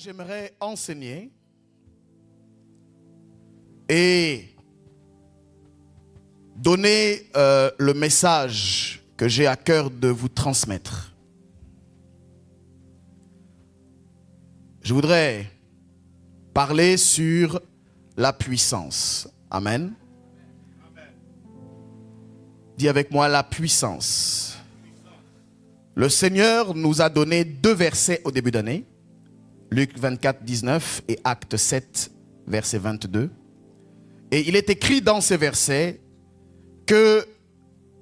j'aimerais enseigner et donner le message que j'ai à cœur de vous transmettre. Je voudrais parler sur la puissance. Amen. Dis avec moi la puissance. Le Seigneur nous a donné 2 versets au début d'année. Luc 24, 19 et Acte 7, verset 22. Et il est écrit dans ces versets que,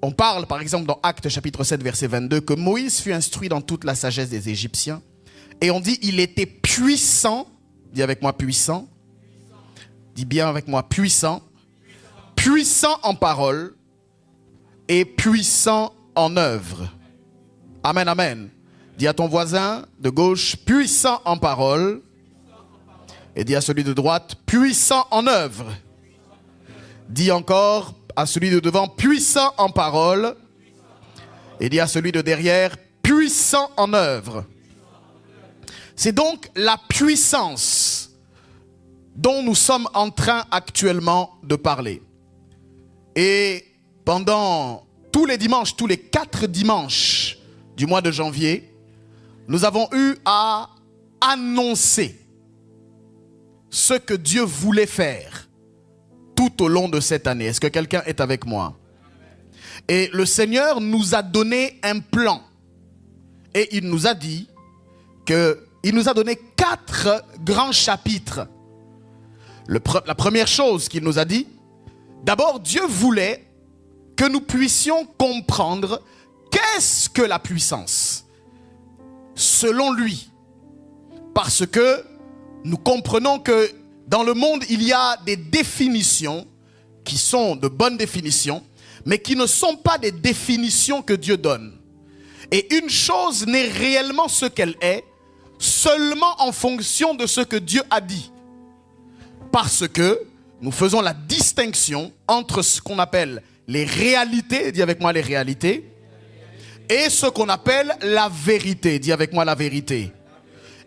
on parle par exemple dans Acte chapitre 7, verset 22, que Moïse fut instruit dans toute la sagesse des Égyptiens. Et on dit il était puissant, dis avec moi puissant, dis bien avec moi puissant, puissant en parole et puissant en œuvre. Amen, amen. Dis à ton voisin de gauche, puissant en parole. Et dis à celui de droite, puissant en œuvre. Dis encore à celui de devant, puissant en parole. Et dis à celui de derrière, puissant en œuvre. C'est donc la puissance dont nous sommes en train actuellement de parler. Et pendant tous les dimanches, tous les 4 dimanches du mois de janvier, nous avons eu à annoncer ce que Dieu voulait faire tout au long de cette année. Est-ce que quelqu'un est avec moi? Et le Seigneur nous a donné un plan. Et il nous a dit il nous a donné 4 grands chapitres. La première chose qu'il nous a dit, d'abord Dieu voulait que nous puissions comprendre qu'est-ce que la puissance selon lui. Parce que nous comprenons que dans le monde, il y a des définitions qui sont de bonnes définitions, mais qui ne sont pas des définitions que Dieu donne. Et une chose n'est réellement ce qu'elle est seulement en fonction de ce que Dieu a dit. Parce que nous faisons la distinction entre ce qu'on appelle les réalités, dis avec moi les réalités, et ce qu'on appelle la vérité. Dis avec moi la vérité.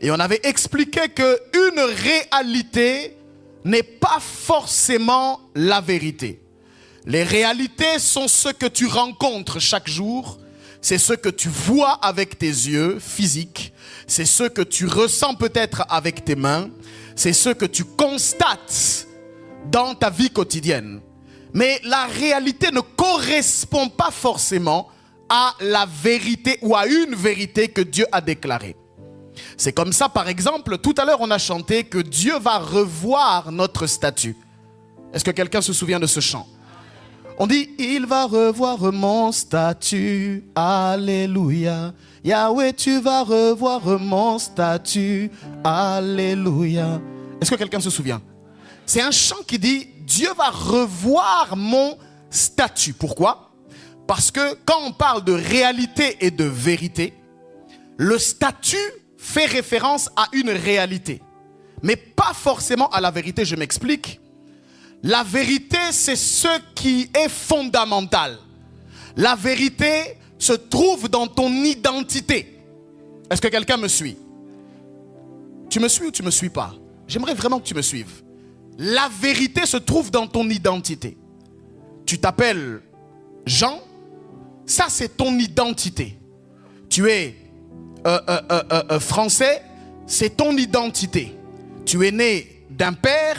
Et on avait expliqué qu'une réalité n'est pas forcément la vérité. Les réalités sont ce que tu rencontres chaque jour. C'est ce que tu vois avec tes yeux physiques. C'est ce que tu ressens peut-être avec tes mains. C'est ce que tu constates dans ta vie quotidienne. Mais la réalité ne correspond pas forcément à la vérité ou à une vérité que Dieu a déclarée. C'est comme ça, par exemple, tout à l'heure on a chanté que Dieu va revoir notre statut. Est-ce que quelqu'un se souvient de ce chant? On dit, il va revoir mon statut, alléluia. Yahweh, tu vas revoir mon statut, alléluia. Est-ce que quelqu'un se souvient? C'est un chant qui dit, Dieu va revoir mon statut. Pourquoi? Parce que quand on parle de réalité et de vérité, le statut fait référence à une réalité, mais pas forcément à la vérité. Je m'explique. La vérité, c'est ce qui est fondamental. La vérité se trouve dans ton identité. Est-ce que quelqu'un me suit? Tu me suis ou tu ne me suis pas? J'aimerais vraiment que tu me suives. La vérité se trouve dans ton identité. Tu t'appelles Jean, ça c'est ton identité. Tu es français, c'est ton identité. Tu es né d'un père,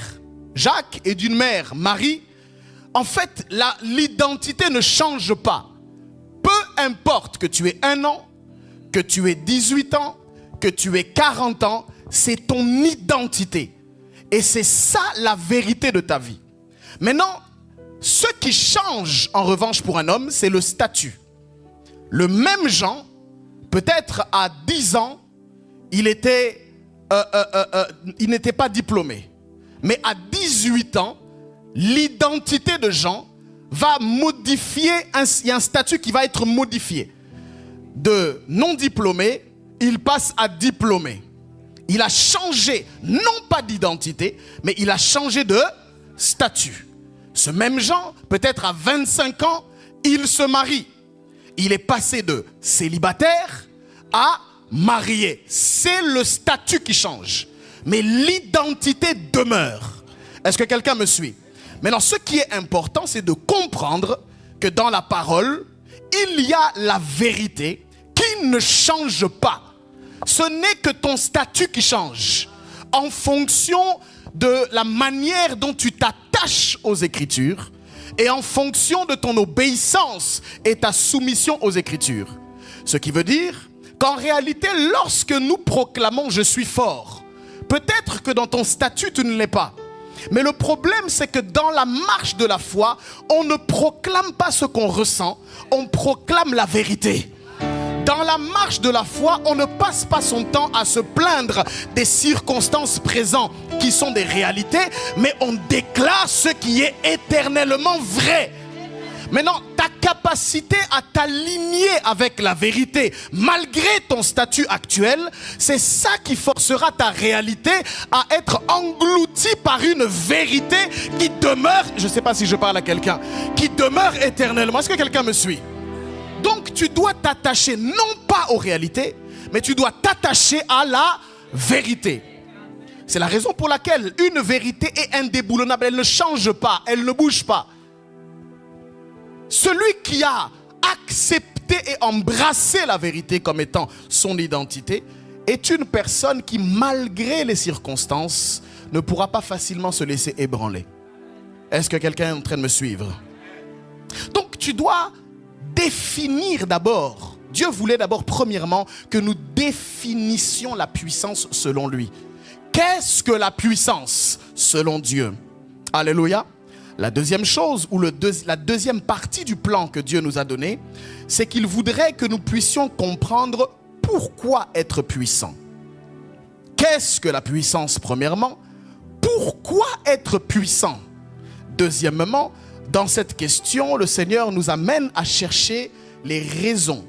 Jacques, et d'une mère, Marie. En fait, l'identité ne change pas. Peu importe que tu aies 1 an, que tu aies 18 ans, que tu aies 40 ans, c'est ton identité. Et c'est ça la vérité de ta vie. Maintenant, ce qui change en revanche pour un homme, c'est le statut. Le même Jean, peut-être à 10 ans, il n'était pas diplômé. Mais à 18 ans, l'identité de Jean va modifier, il y a un statut qui va être modifié. De non diplômé, il passe à diplômé. Il a changé, non pas d'identité, mais il a changé de statut. Ce même Jean, peut-être à 25 ans, il se marie. Il est passé de célibataire à marié. C'est le statut qui change. mais l'identité demeure. Est-ce que quelqu'un me suit? Maintenant, ce qui est important, c'est de comprendre que dans la parole, il y a la vérité qui ne change pas. Ce n'est que ton statut qui change en fonction de la manière dont tu t'attaches aux Écritures et en fonction de ton obéissance et ta soumission aux Écritures. Ce qui veut dire qu'en réalité, lorsque nous proclamons « je suis fort », peut-être que dans ton statut, tu ne l'es pas. Mais le problème, c'est que dans la marche de la foi, on ne proclame pas ce qu'on ressent, on proclame la vérité. Dans la marche de la foi, on ne passe pas son temps à se plaindre des circonstances présentes qui sont des réalités, mais on déclare ce qui est éternellement vrai. Maintenant, ta capacité à t'aligner avec la vérité, malgré ton statut actuel, c'est ça qui forcera ta réalité à être engloutie par une vérité qui demeure, je ne sais pas si je parle à quelqu'un, qui demeure éternellement. Est-ce que quelqu'un me suit? Donc tu dois t'attacher non pas aux réalités, mais tu dois t'attacher à la vérité. C'est la raison pour laquelle une vérité est indéboulonnable, elle ne change pas, elle ne bouge pas. Celui qui a accepté et embrassé la vérité comme étant son identité est une personne qui, malgré les circonstances, ne pourra pas facilement se laisser ébranler. Est-ce que quelqu'un est en train de me suivre? Donc tu dois définir d'abord. Dieu voulait d'abord, premièrement, que nous définissions la puissance selon lui. Qu'est-ce que la puissance selon Dieu? Alléluia. La deuxième chose, ou la deuxième partie du plan que Dieu nous a donné, c'est qu'il voudrait que nous puissions comprendre pourquoi être puissant. Qu'est-ce que la puissance, premièrement? Pourquoi être puissant? Deuxièmement, dans cette question, le Seigneur nous amène à chercher les raisons.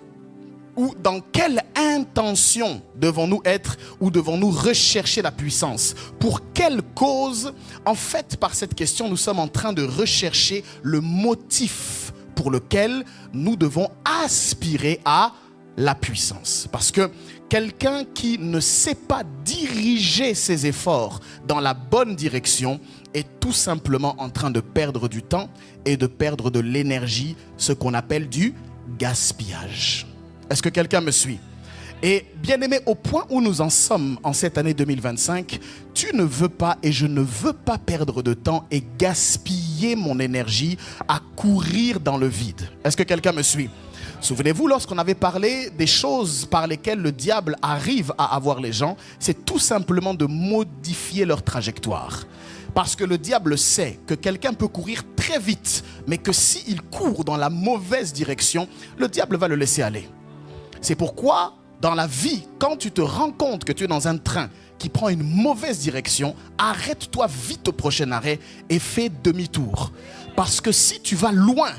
Ou dans quelle intention devons-nous être ou devons-nous rechercher la puissance? Pour quelle cause? En fait, par cette question, nous sommes en train de rechercher le motif pour lequel nous devons aspirer à la puissance. Parce que quelqu'un qui ne sait pas diriger ses efforts dans la bonne direction est tout simplement en train de perdre du temps et de perdre de l'énergie, ce qu'on appelle du gaspillage. Est-ce que quelqu'un me suit? Et bien aimé, au point où nous en sommes en cette année 2025, tu ne veux pas et je ne veux pas perdre de temps et gaspiller mon énergie à courir dans le vide. Est-ce que quelqu'un me suit? Souvenez-vous, lorsqu'on avait parlé des choses par lesquelles le diable arrive à avoir les gens, c'est tout simplement de modifier leur trajectoire. Parce que le diable sait que quelqu'un peut courir très vite, mais que s'il court dans la mauvaise direction, le diable va le laisser aller. C'est pourquoi, dans la vie, quand tu te rends compte que tu es dans un train qui prend une mauvaise direction, arrête-toi vite au prochain arrêt et fais demi-tour. Parce que si tu vas loin,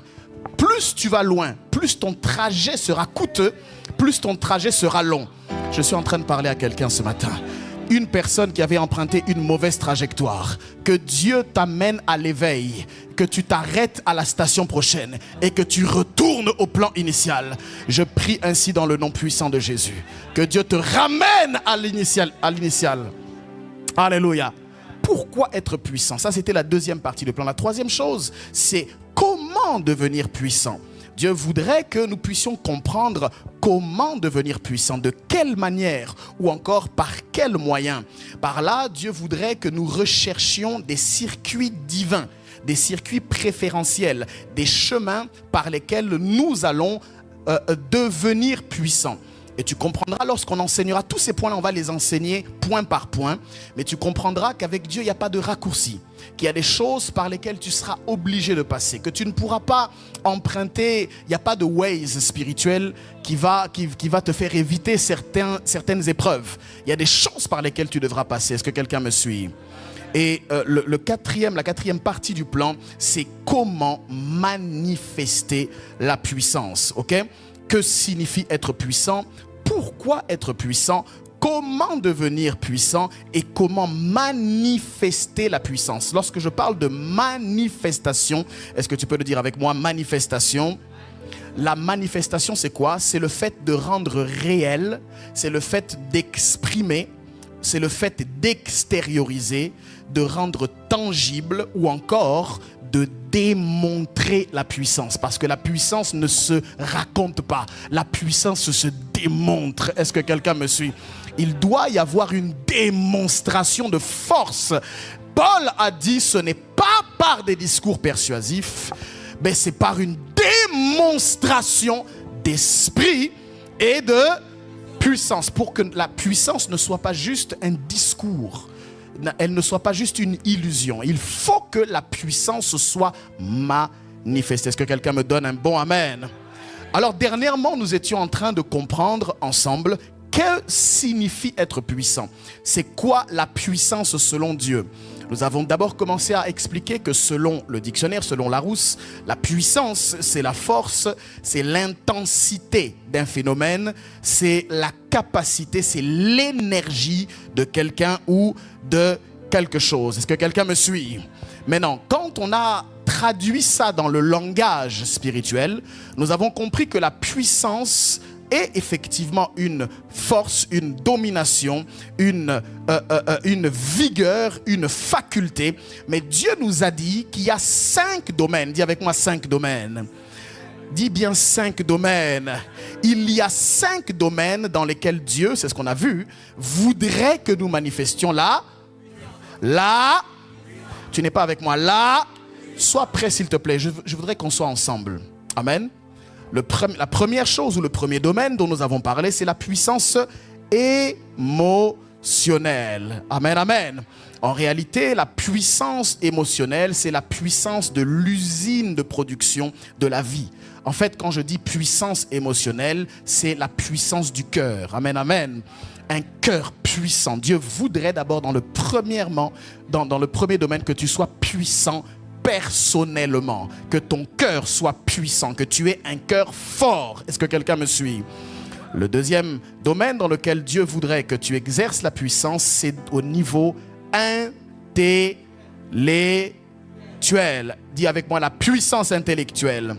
plus ton trajet sera coûteux, plus ton trajet sera long. Je suis en train de parler à quelqu'un ce matin. Une personne qui avait emprunté une mauvaise trajectoire, que Dieu t'amène à l'éveil, que tu t'arrêtes à la station prochaine et que tu retournes au plan initial. Je prie ainsi dans le nom puissant de Jésus, que Dieu te ramène à l'initial. Alléluia. Pourquoi être puissant? Ça, c'était la deuxième partie du plan. La troisième chose, c'est comment devenir puissant. Dieu voudrait que nous puissions comprendre comment devenir puissant, de quelle manière ou encore par quels moyens. Par là, Dieu voudrait que nous recherchions des circuits divins, des circuits préférentiels, des chemins par lesquels nous allons devenir puissants. Et tu comprendras lorsqu'on enseignera tous ces points-là, on va les enseigner point par point. Mais tu comprendras qu'avec Dieu, il n'y a pas de raccourci. Qu'il y a des choses par lesquelles tu seras obligé de passer. Que tu ne pourras pas emprunter, il n'y a pas de ways spirituel qui va te faire éviter certaines épreuves. Il y a des choses par lesquelles tu devras passer. Est-ce que quelqu'un me suit? Et la quatrième partie du plan, c'est comment manifester la puissance. Ok? Que signifie être puissant? Pourquoi être puissant? Comment devenir puissant? Et comment manifester la puissance? Lorsque je parle de manifestation, est-ce que tu peux le dire avec moi? Manifestation. La manifestation, c'est quoi? C'est le fait de rendre réel, c'est le fait d'exprimer c'est le fait d'extérioriser, de rendre tangible ou encore de démontrer la puissance. Parce que la puissance ne se raconte pas. La puissance se démontre. Est-ce que quelqu'un me suit? Il doit y avoir une démonstration de force. Paul a dit, ce n'est pas par des discours persuasifs, mais c'est par une démonstration d'esprit et de puissance. Pour que la puissance ne soit pas juste un discours, elle ne soit pas juste une illusion. Il faut que la puissance soit manifestée. Est-ce que quelqu'un me donne un bon amen? Alors dernièrement, nous étions en train de comprendre ensemble que signifie être puissant. C'est quoi la puissance selon Dieu? Nous avons d'abord commencé à expliquer que selon le dictionnaire, selon Larousse, la puissance, c'est la force, c'est l'intensité d'un phénomène, c'est la capacité, c'est l'énergie de quelqu'un ou de quelque chose. Est-ce que quelqu'un me suit? Maintenant, quand on a traduit ça dans le langage spirituel, nous avons compris que la puissance est effectivement une force, une domination, une vigueur, une faculté. Mais Dieu nous a dit qu'il y a 5 domaines. Dis avec moi 5 domaines. Dis bien 5 domaines. Il y a 5 domaines dans lesquels Dieu, c'est ce qu'on a vu, voudrait que nous manifestions tu n'es pas avec moi, sois prêt s'il te plaît, je voudrais qu'on soit ensemble. Amen. La première chose ou le premier domaine dont nous avons parlé, c'est la puissance émotionnelle. Amen, amen. En réalité, la puissance émotionnelle, c'est la puissance de l'usine de production de la vie. En fait, quand je dis puissance émotionnelle, c'est la puissance du cœur. Amen, amen. Un cœur puissant. Dieu voudrait d'abord dans le premier domaine que tu sois puissant personnellement, que ton cœur soit puissant, que tu aies un cœur fort. Est-ce que quelqu'un me suit? Le deuxième domaine dans lequel Dieu voudrait que tu exerces la puissance, c'est au niveau intellectuel. Dis avec moi la puissance intellectuelle.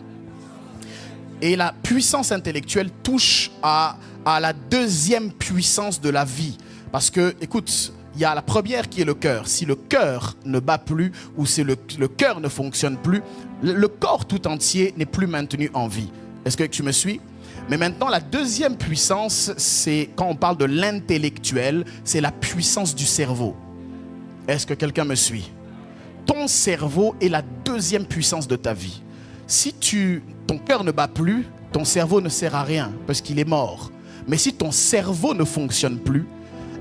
Et la puissance intellectuelle touche à la deuxième puissance de la vie. Parce que, écoute, il y a la première qui est le cœur. Si le cœur ne bat plus ou si le cœur ne fonctionne plus, le corps tout entier n'est plus maintenu en vie. Est-ce que tu me suis? Mais maintenant, la deuxième puissance, c'est quand on parle de l'intellectuel, c'est la puissance du cerveau. Est-ce que quelqu'un me suit? Ton cerveau est la deuxième puissance de ta vie. Si ton cœur ne bat plus, ton cerveau ne sert à rien parce qu'il est mort. Mais si ton cerveau ne fonctionne plus,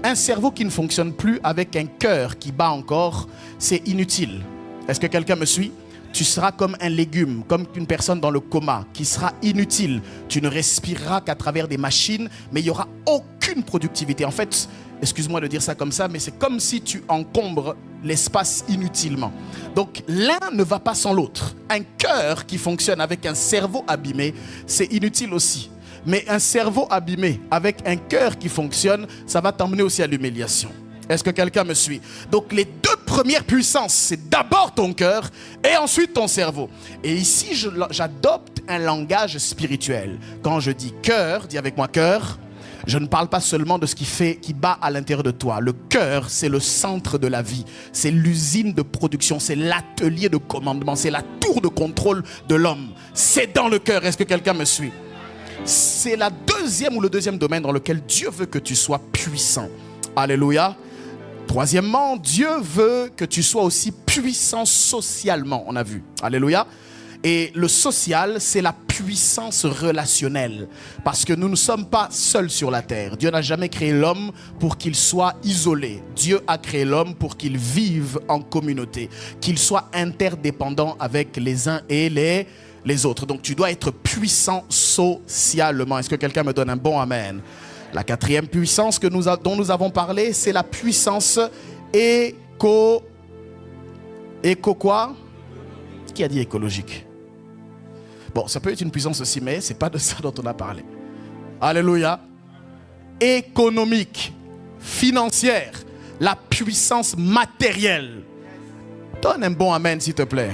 un cerveau qui ne fonctionne plus avec un cœur qui bat encore, c'est inutile. Est-ce que quelqu'un me suit? Tu seras comme un légume, comme une personne dans le coma, qui sera inutile. Tu ne respireras qu'à travers des machines, mais il n'y aura aucune productivité. En fait, excuse-moi de dire ça comme ça, mais c'est comme si tu encombres l'espace inutilement. Donc, l'un ne va pas sans l'autre. Un cœur qui fonctionne avec un cerveau abîmé, c'est inutile aussi. Mais un cerveau abîmé avec un cœur qui fonctionne, ça va t'emmener aussi à l'humiliation. Est-ce que quelqu'un me suit? Donc les deux premières puissances, c'est d'abord ton cœur et ensuite ton cerveau. Et ici, j'adopte un langage spirituel. Quand je dis cœur, dis avec moi cœur, je ne parle pas seulement de ce qui bat à l'intérieur de toi. Le cœur, c'est le centre de la vie. C'est l'usine de production, c'est l'atelier de commandement, c'est la tour de contrôle de l'homme. C'est dans le cœur. Est-ce que quelqu'un me suit? C'est le deuxième domaine dans lequel Dieu veut que tu sois puissant. Alléluia. Troisièmement, Dieu veut que tu sois aussi puissant socialement, on a vu. Alléluia. Et le social, c'est la puissance relationnelle. Parce que nous ne sommes pas seuls sur la terre. Dieu n'a jamais créé l'homme pour qu'il soit isolé. Dieu a créé l'homme pour qu'il vive en communauté. Qu'il soit interdépendant avec les uns et les autres. Donc tu dois être puissant socialement. Est-ce que quelqu'un me donne un bon amen? La quatrième puissance dont nous avons parlé, c'est la puissance éco quoi? Qui a dit écologique? Bon, ça peut être une puissance aussi, mais ce n'est pas de ça dont on a parlé. Alléluia. Économique, financière, la puissance matérielle. Donne un bon amen, s'il te plaît.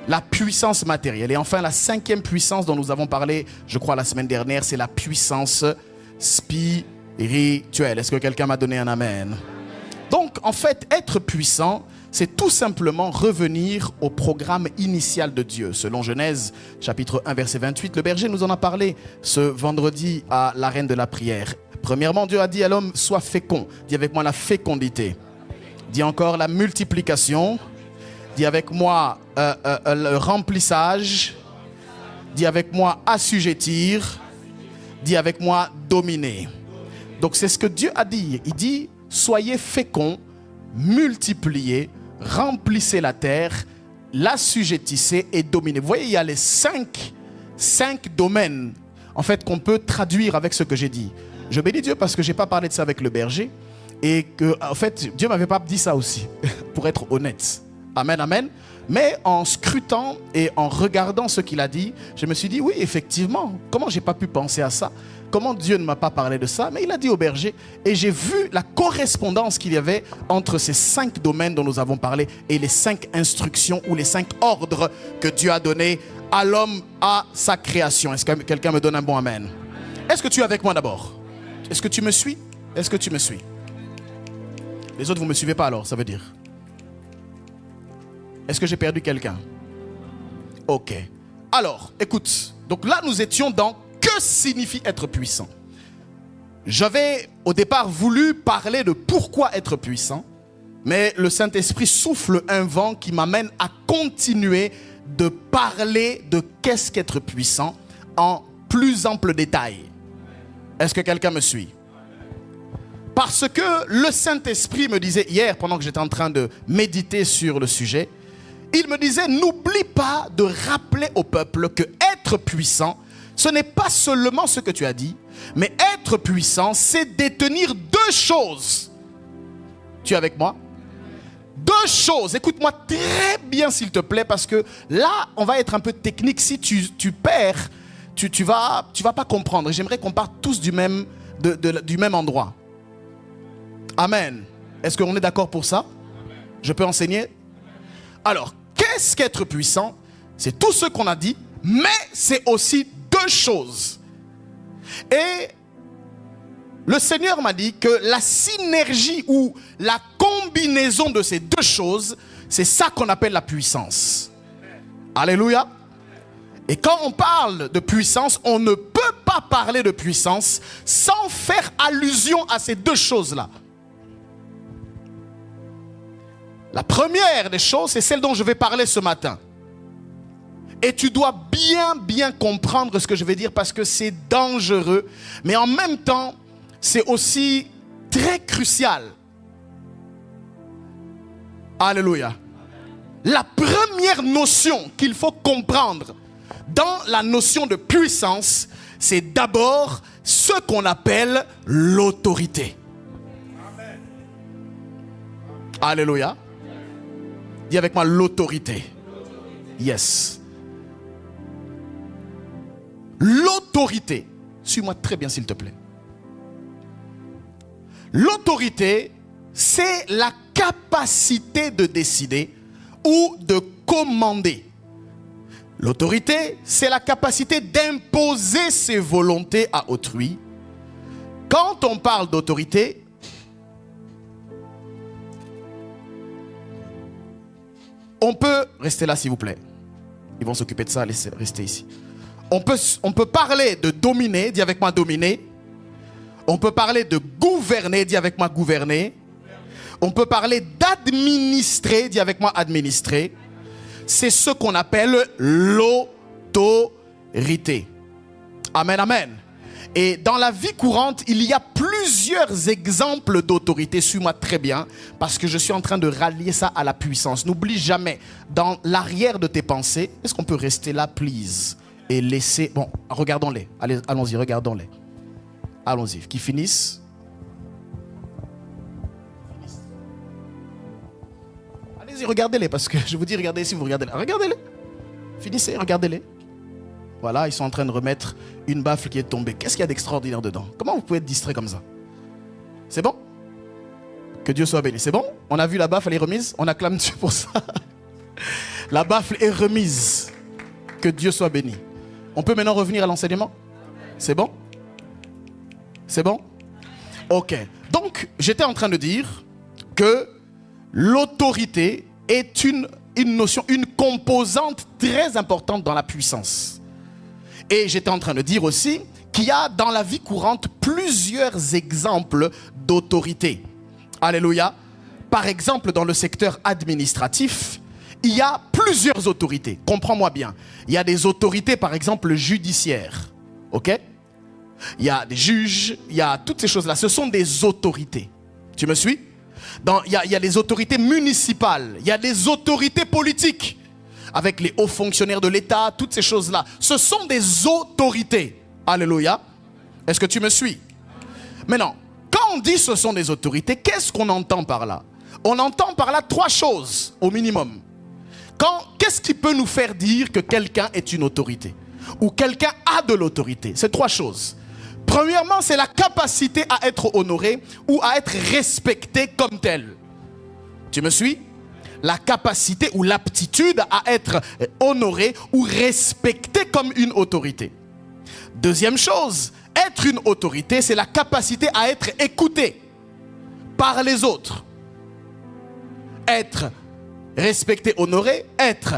La puissance matérielle. Et enfin, la cinquième puissance dont nous avons parlé, je crois, la semaine dernière, c'est la puissance spirituelle. Rituel. Est-ce que quelqu'un m'a donné un amen? Donc, en fait, être puissant, c'est tout simplement revenir au programme initial de Dieu. Selon Genèse, chapitre 1, verset 28, le berger nous en a parlé ce vendredi à l'arène de la prière. Premièrement, Dieu a dit à l'homme, sois fécond. Dis avec moi la fécondité. Dis encore la multiplication. Dis avec moi le remplissage. Dis avec moi assujettir. Dis avec moi dominer. Donc c'est ce que Dieu a dit. Il dit, soyez féconds, multipliez, remplissez la terre, l'assujettissez et dominez. Vous voyez, il y a les cinq domaines en fait qu'on peut traduire avec ce que j'ai dit. Je bénis Dieu parce que je n'ai pas parlé de ça avec le berger et que en fait Dieu ne m'avait pas dit ça aussi, pour être honnête. Amen, amen. Mais en scrutant et en regardant ce qu'il a dit, je me suis dit, oui, effectivement, comment j'ai pas pu penser à ça? Comment Dieu ne m'a pas parlé de ça? Mais il a dit au berger, et j'ai vu la correspondance qu'il y avait entre ces 5 domaines dont nous avons parlé et les 5 instructions ou les 5 ordres que Dieu a donnés à l'homme, à sa création. Est-ce que quelqu'un me donne un bon amen? Est-ce que tu es avec moi d'abord? Est-ce que tu me suis? Est-ce que tu me suis? Les autres, vous ne me suivez pas alors, ça veut dire? Est-ce que j'ai perdu quelqu'un? Ok. Alors, écoute. Donc là, nous étions dans que signifie être puissant. J'avais au départ voulu parler de pourquoi être puissant, mais le Saint-Esprit souffle un vent qui m'amène à continuer de parler de qu'est-ce qu'être puissant en plus ample détail. Est-ce que quelqu'un me suit? Parce que le Saint-Esprit me disait hier, pendant que j'étais en train de méditer sur le sujet, il me disait, n'oublie pas de rappeler au peuple que être puissant, ce n'est pas seulement ce que tu as dit, mais être puissant, c'est détenir 2 choses. Tu es avec moi? 2 choses. Écoute-moi très bien s'il te plaît, parce que là, on va être un peu technique. Si tu perds, tu vas pas comprendre. J'aimerais qu'on parte tous du même endroit. Amen. Est-ce qu'on est d'accord pour ça? Je peux enseigner? Alors, qu'est-ce qu'être puissant? C'est tout ce qu'on a dit, mais c'est aussi 2 choses. Et le Seigneur m'a dit que la synergie ou la combinaison de ces 2 choses, c'est ça qu'on appelle la puissance. Alléluia. Et quand on parle de puissance, on ne peut pas parler de puissance sans faire allusion à ces 2 choses-là. La première des choses, c'est celle dont je vais parler ce matin. Et tu dois bien comprendre ce que je vais dire parce que c'est dangereux. Mais en même temps, c'est aussi très crucial. Alléluia. La première notion qu'il faut comprendre dans la notion de puissance, c'est d'abord ce qu'on appelle l'autorité. Alléluia. Dis avec moi l'autorité. Yes. L'autorité. Suis-moi très bien s'il te plaît. L'autorité, c'est la capacité de décider ou de commander. L'autorité, c'est la capacité d'imposer ses volontés à autrui. Quand on parle d'autorité, on peut... Restez là s'il vous plaît. Ils vont s'occuper de ça, laissez rester ici. On peut parler de dominer, dis avec moi dominer. On peut parler de gouverner, dis avec moi gouverner. On peut parler d'administrer, dis avec moi administrer. C'est ce qu'on appelle l'autorité. Amen, amen. Et dans la vie courante, il y a plusieurs exemples d'autorité. Suis-moi très bien, parce que je suis en train de rallier ça à la puissance. N'oublie jamais, dans l'arrière de tes pensées, est-ce qu'on peut rester là, please, et laisser... Bon, regardons-les. Allez, allons-y, regardons-les. Allons-y, qu'ils finissent. Allez-y, regardez-les, parce que je vous dis, regardez ici, vous regardez-les. Regardez-les. Finissez, regardez-les. Voilà, ils sont en train de remettre une baffle qui est tombée. Qu'est-ce qu'il y a d'extraordinaire dedans? Comment vous pouvez être distrait comme ça? C'est bon? Que Dieu soit béni. C'est bon? On a vu la baffle, elle est remise. On acclame Dieu pour ça. La baffle est remise. Que Dieu soit béni. On peut maintenant revenir à l'enseignement? C'est bon? C'est bon? Ok. Donc, j'étais en train de dire que l'autorité est une notion, une composante très importante dans la puissance. Et j'étais en train de dire aussi qu'il y a dans la vie courante plusieurs exemples d'autorité. Alléluia. Par exemple, dans le secteur administratif, il y a plusieurs autorités. Comprends-moi bien. Il y a des autorités, par exemple, judiciaires. Ok? Il y a des juges, il y a toutes ces choses-là. Ce sont des autorités. Tu me suis? Il y a des autorités municipales, il y a des autorités politiques, avec les hauts fonctionnaires de l'État, toutes ces choses-là. Ce sont des autorités. Alléluia. Est-ce que tu me suis? Maintenant, quand on dit ce sont des autorités, qu'est-ce qu'on entend par là? On entend par là trois choses, au minimum. Qu'est-ce qui peut nous faire dire que quelqu'un est une autorité? Ou quelqu'un a de l'autorité? C'est trois choses. Premièrement, c'est la capacité à être honoré ou à être respecté comme tel. Tu me suis? La capacité ou l'aptitude à être honoré ou respecté comme une autorité. Deuxième chose, être une autorité, c'est la capacité à être écouté par les autres. Être respecté, honoré, être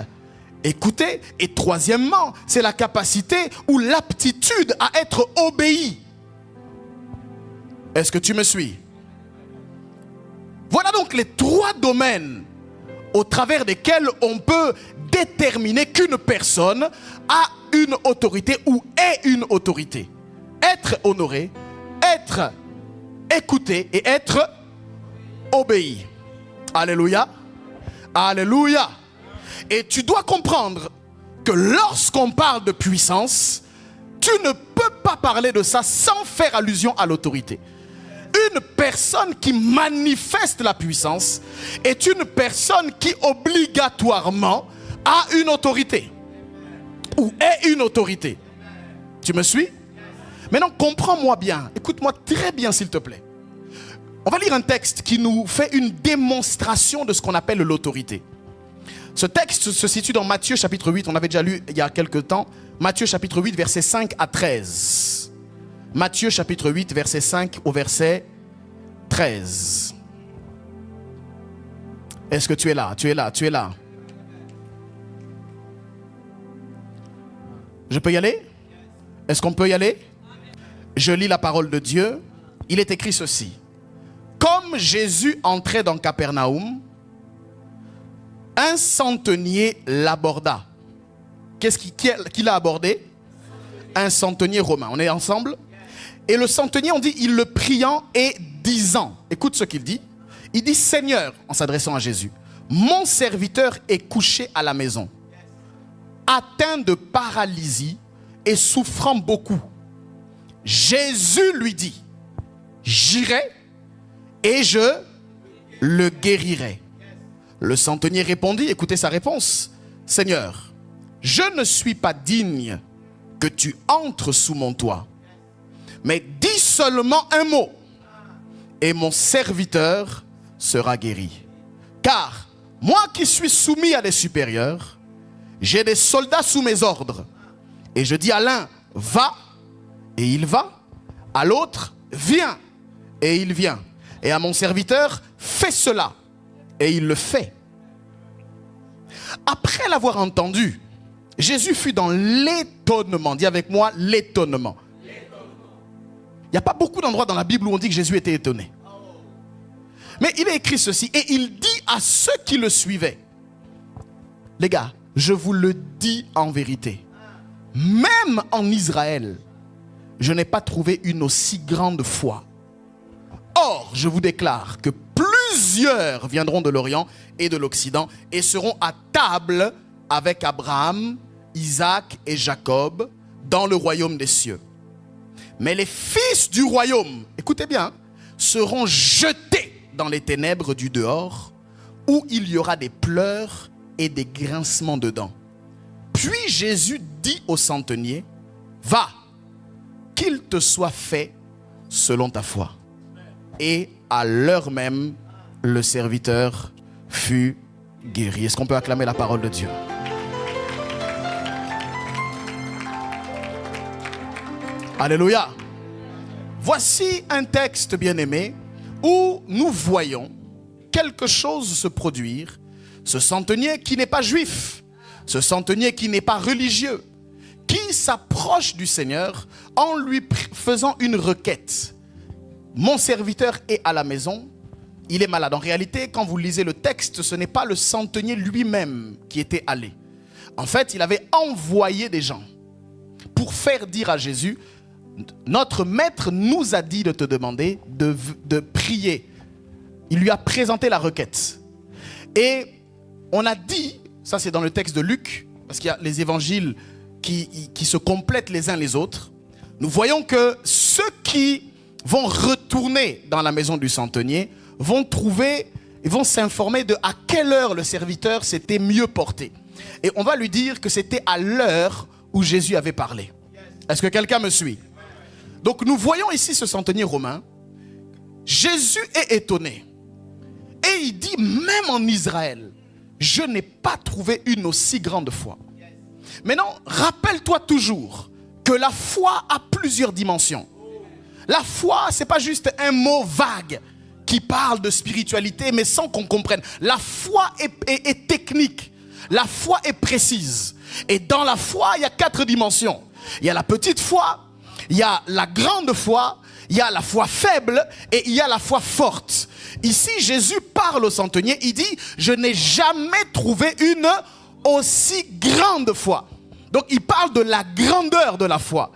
écouté. Et troisièmement, c'est la capacité ou l'aptitude à être obéi. Est-ce que tu me suis? Voilà donc les trois domaines au travers desquels on peut déterminer qu'une personne a une autorité ou est une autorité. Être honoré, être écouté et être obéi. Alléluia. Alléluia. Et tu dois comprendre que lorsqu'on parle de puissance, tu ne peux pas parler de ça sans faire allusion à l'autorité. Une personne qui manifeste la puissance est une personne qui obligatoirement a une autorité ou est une autorité. Tu me suis? Maintenant, comprends-moi bien. Écoute-moi très bien, s'il te plaît. On va lire un texte qui nous fait une démonstration de ce qu'on appelle l'autorité. Ce texte se situe dans Matthieu chapitre 8. On avait déjà lu il y a quelque temps. Matthieu chapitre 8, versets 5 à 13. Matthieu chapitre 8, verset 5 au verset 13. Est-ce que tu es là? Tu es là? Tu es là? Je peux y aller? Est-ce qu'on peut y aller? Je lis la parole de Dieu. Il est écrit ceci. Comme Jésus entrait dans Capernaum, un centenier l'aborda. Qui l'a abordé? Un centenier romain. On est ensemble? Et le centenier, on dit, il le priant et disant. Écoute ce qu'il dit. Il dit, Seigneur, en s'adressant à Jésus, mon serviteur est couché à la maison, atteint de paralysie et souffrant beaucoup. Jésus lui dit, j'irai et je le guérirai. Le centenier répondit, écoutez sa réponse, Seigneur, je ne suis pas digne que tu entres sous mon toit, mais dis seulement un mot et mon serviteur sera guéri. Car moi qui suis soumis à des supérieurs, j'ai des soldats sous mes ordres. Et je dis à l'un, va, et il va. À l'autre, viens, et il vient. Et à mon serviteur, fais cela, et il le fait. Après l'avoir entendu, Jésus fut dans l'étonnement. Dis avec moi, l'étonnement. Il n'y a pas beaucoup d'endroits dans la Bible où on dit que Jésus était étonné. Mais il est écrit ceci, et il dit à ceux qui le suivaient, les gars, je vous le dis en vérité, même en Israël, je n'ai pas trouvé une aussi grande foi. Or, je vous déclare que plusieurs viendront de l'Orient et de l'Occident et seront à table avec Abraham, Isaac et Jacob dans le royaume des cieux. Mais les fils du royaume, écoutez bien, seront jetés dans les ténèbres du dehors, où il y aura des pleurs et des grincements de dents. Puis Jésus dit au centenier, va, qu'il te soit fait selon ta foi. Et à l'heure même, le serviteur fut guéri. Est-ce qu'on peut acclamer la parole de Dieu? Alléluia. Voici un texte, bien-aimé, où nous voyons quelque chose se produire. Ce centenier qui n'est pas juif, ce centenier qui n'est pas religieux, qui s'approche du Seigneur en lui faisant une requête. Mon serviteur est à la maison, il est malade. En réalité, quand vous lisez le texte, ce n'est pas le centenier lui-même qui était allé. En fait, il avait envoyé des gens pour faire dire à Jésus, notre maître nous a dit de te demander de prier. Il lui a présenté la requête. Et on a dit, ça c'est dans le texte de Luc, parce qu'il y a les évangiles qui se complètent les uns les autres. Nous voyons que ceux qui vont retourner dans la maison du centenier vont trouver, ils vont s'informer de à quelle heure le serviteur s'était mieux porté. Et on va lui dire que c'était à l'heure où Jésus avait parlé. Est-ce que quelqu'un me suit? Donc nous voyons ici ce centenier romain. Jésus est étonné. Et il dit, même en Israël, je n'ai pas trouvé une aussi grande foi. Maintenant, rappelle-toi toujours que la foi a plusieurs dimensions. La foi, ce n'est pas juste un mot vague qui parle de spiritualité, mais sans qu'on comprenne. La foi est technique. La foi est précise. Et dans la foi, il y a 4 dimensions. Il y a la petite foi, il y a la grande foi, il y a la foi faible et il y a la foi forte. Ici, Jésus parle au centenier, il dit, je n'ai jamais trouvé une aussi grande foi. Donc, il parle de la grandeur de la foi.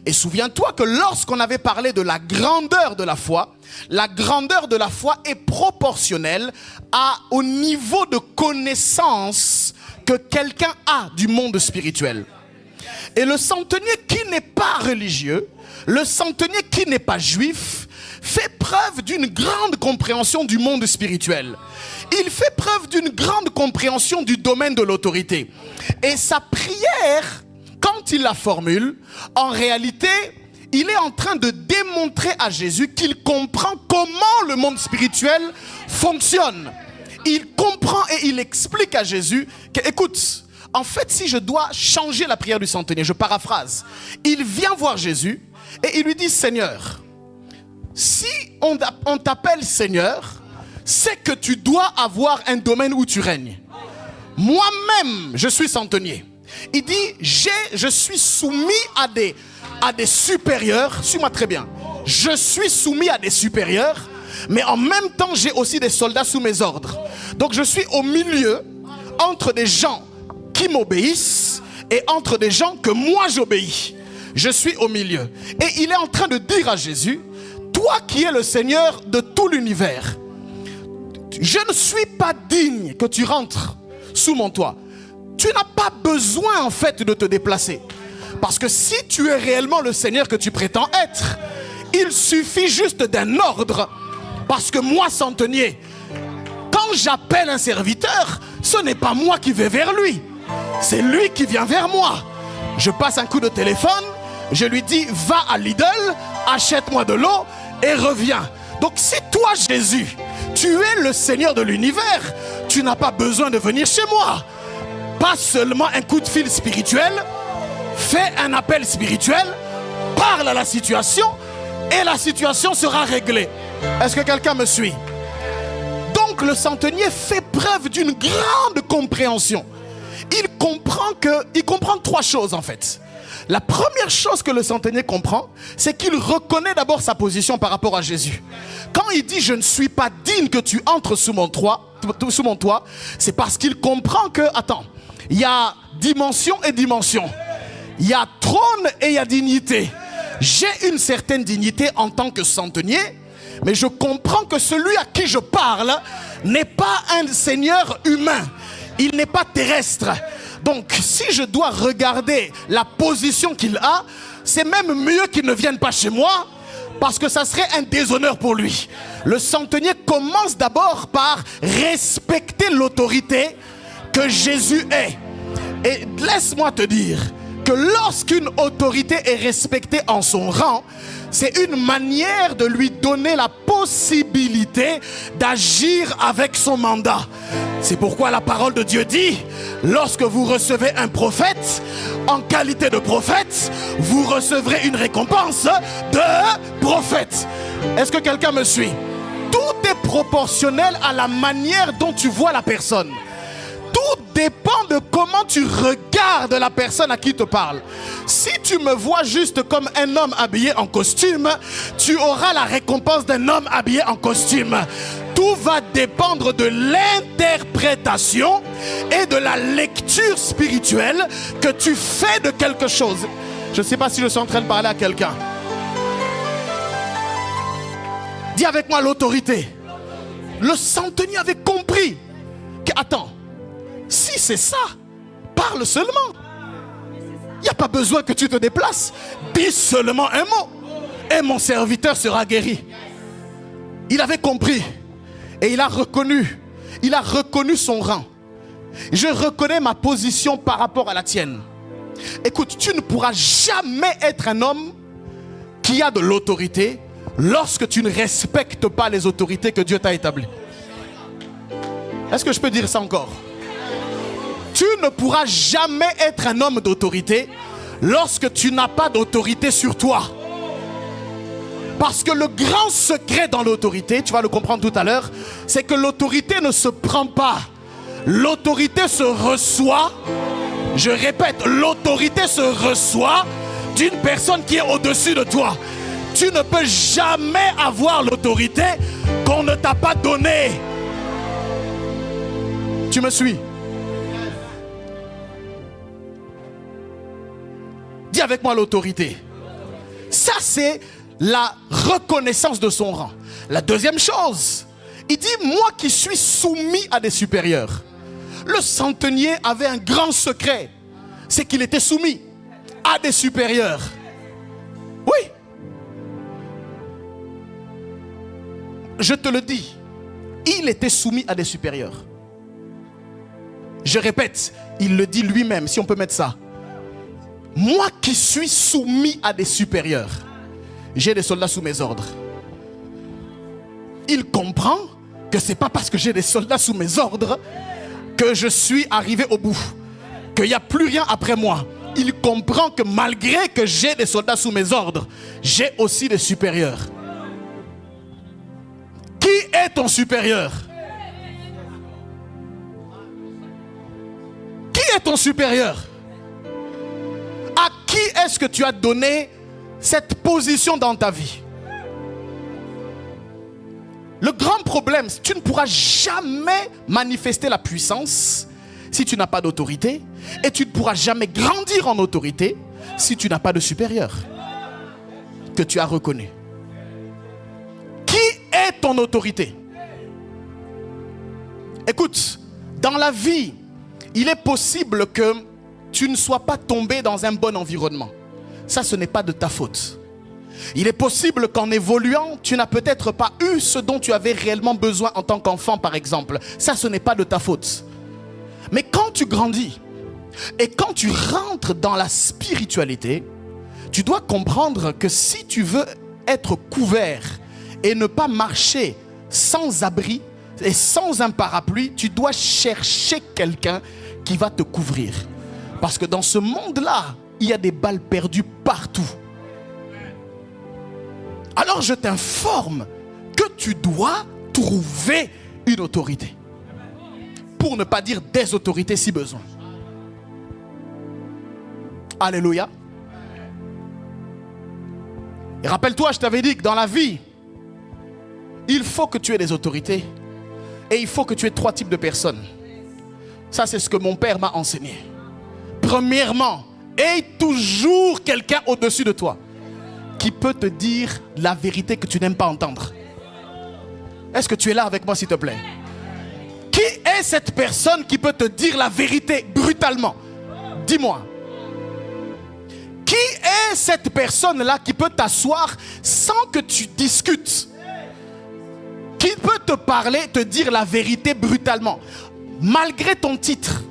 Et souviens-toi que lorsqu'on avait parlé de la grandeur de la foi est proportionnelle au niveau de connaissance que quelqu'un a du monde spirituel. Et le centenier qui n'est pas religieux, le centenier qui n'est pas juif, fait preuve d'une grande compréhension du monde spirituel. Il fait preuve d'une grande compréhension du domaine de l'autorité. Et sa prière, quand il la formule, en réalité, il est en train de démontrer à Jésus qu'il comprend comment le monde spirituel fonctionne. Il comprend et il explique à Jésus que, écoute, en fait, si je dois changer la prière du centenier, je paraphrase, il vient voir Jésus et il lui dit, Seigneur, si on t'appelle Seigneur, c'est que tu dois avoir un domaine où tu règnes. Moi-même, je suis centenier. Il dit, je suis soumis à des supérieurs. Suis-moi très bien. Je suis soumis à des supérieurs, mais en même temps, j'ai aussi des soldats sous mes ordres. Donc, je suis au milieu entre des gens qui m'obéissent et entre des gens que moi j'obéis. Je suis au milieu. Et il est en train de dire à Jésus, toi qui es le Seigneur de tout l'univers, je ne suis pas digne que tu rentres sous mon toit. Tu n'as pas besoin en fait de te déplacer. Parce que si tu es réellement le Seigneur que tu prétends être, il suffit juste d'un ordre. Parce que moi, centenier, quand j'appelle un serviteur, ce n'est pas moi qui vais vers lui. C'est lui qui vient vers moi. Je passe un coup de téléphone, je lui dis, va à Lidl, achète-moi de l'eau et reviens. Donc si toi, Jésus, tu es le Seigneur de l'univers, tu n'as pas besoin de venir chez moi. Pas seulement un coup de fil spirituel, fais un appel spirituel, parle à la situation et la situation sera réglée. Est-ce que quelqu'un me suit? Donc le centenier fait preuve d'une grande compréhension. Il comprend 3 choses en fait. La première chose que le centenier comprend, c'est qu'il reconnaît d'abord sa position par rapport à Jésus. Quand il dit « je ne suis pas digne que tu entres sous mon toit », c'est parce qu'il comprend que, attends, il y a dimension et dimension. Il y a trône et il y a dignité. J'ai une certaine dignité en tant que centenier, mais je comprends que celui à qui je parle n'est pas un Seigneur humain. Il n'est pas terrestre. Donc, si je dois regarder la position qu'il a, c'est même mieux qu'il ne vienne pas chez moi, parce que ça serait un déshonneur pour lui. Le centenier commence d'abord par respecter l'autorité que Jésus est. Et laisse-moi te dire que lorsqu'une autorité est respectée en son rang, c'est une manière de lui donner la possibilité d'agir avec son mandat. C'est pourquoi la parole de Dieu dit, lorsque vous recevez un prophète, en qualité de prophète, vous recevrez une récompense de prophète. Est-ce que quelqu'un me suit? Tout est proportionnel à la manière dont tu vois la personne. Tout dépend de comment tu regardes la personne à qui tu parles. Si tu me vois juste comme un homme habillé en costume, tu auras la récompense d'un homme habillé en costume. Tout va dépendre de l'interprétation et de la lecture spirituelle que tu fais de quelque chose. Je ne sais pas si je suis en train de parler à quelqu'un. Dis avec moi l'autorité. Le centenier avait compris que, attends, si c'est ça, parle seulement. Il n'y a pas besoin que tu te déplaces. Dis seulement un mot et mon serviteur sera guéri. Il avait compris et il a reconnu son rang. Je reconnais ma position par rapport à la tienne. Écoute, tu ne pourras jamais être un homme qui a de l'autorité lorsque tu ne respectes pas les autorités que Dieu t'a établies. Est-ce que je peux dire ça encore? Tu ne pourras jamais être un homme d'autorité lorsque tu n'as pas d'autorité sur toi. Parce que le grand secret dans l'autorité, tu vas le comprendre tout à l'heure, c'est que l'autorité ne se prend pas. L'autorité se reçoit. Je répète, l'autorité se reçoit d'une personne qui est au-dessus de toi. Tu ne peux jamais avoir l'autorité qu'on ne t'a pas donnée. Tu me suis? Dis avec moi l'autorité. Ça, c'est la reconnaissance de son rang. La deuxième chose, il dit, moi qui suis soumis à des supérieurs. Le centenier avait un grand secret, c'est qu'il était soumis à des supérieurs. Oui. Je te le dis, il était soumis à des supérieurs. Je répète, il le dit lui-même, si on peut mettre ça. Moi qui suis soumis à des supérieurs, j'ai des soldats sous mes ordres. Il comprend que ce n'est pas parce que j'ai des soldats sous mes ordres que je suis arrivé au bout, qu'il n'y a plus rien après moi. Il comprend que malgré que j'ai des soldats sous mes ordres, j'ai aussi des supérieurs. Qui est ton supérieur? Qui est ton supérieur? À qui est-ce que tu as donné cette position dans ta vie? Le grand problème, c'est que tu ne pourras jamais manifester la puissance si tu n'as pas d'autorité, et tu ne pourras jamais grandir en autorité si tu n'as pas de supérieur que tu as reconnu. Qui est ton autorité? Écoute, dans la vie, il est possible que tu ne sois pas tombé dans un bon environnement. Ça, ce n'est pas de ta faute. Il est possible qu'en évoluant, tu n'as peut-être pas eu ce dont tu avais réellement besoin en tant qu'enfant, par exemple. Ça, ce n'est pas de ta faute. Mais quand tu grandis et quand tu rentres dans la spiritualité, tu dois comprendre que si tu veux être couvert et ne pas marcher sans abri et sans un parapluie, tu dois chercher quelqu'un qui va te couvrir. Parce que dans ce monde-là, il y a des balles perdues partout. Alors je t'informe que tu dois trouver une autorité. Pour ne pas dire des autorités si besoin. Alléluia. Et rappelle-toi, je t'avais dit que dans la vie, il faut que tu aies des autorités. Et il faut que tu aies 3 types de personnes. Ça, c'est ce que mon père m'a enseigné. Premièrement, aie toujours quelqu'un au-dessus de toi qui peut te dire la vérité que tu n'aimes pas entendre. Est-ce que tu es là avec moi, s'il te plaît? Qui est cette personne qui peut te dire la vérité brutalement? Dis-moi. Qui est cette personne-là qui peut t'asseoir sans que tu discutes? Qui peut te parler, te dire la vérité brutalement? Malgré ton titre,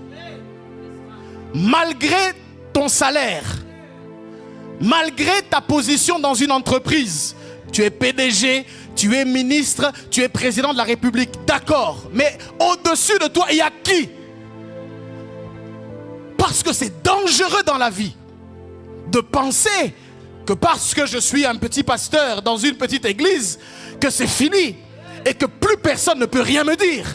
malgré ton salaire, malgré ta position dans une entreprise, tu es PDG, tu es ministre, tu es président de la République, d'accord, mais au-dessus de toi, il y a qui? Parce que c'est dangereux dans la vie de penser que parce que je suis un petit pasteur dans une petite église, que c'est fini et que plus personne ne peut rien me dire.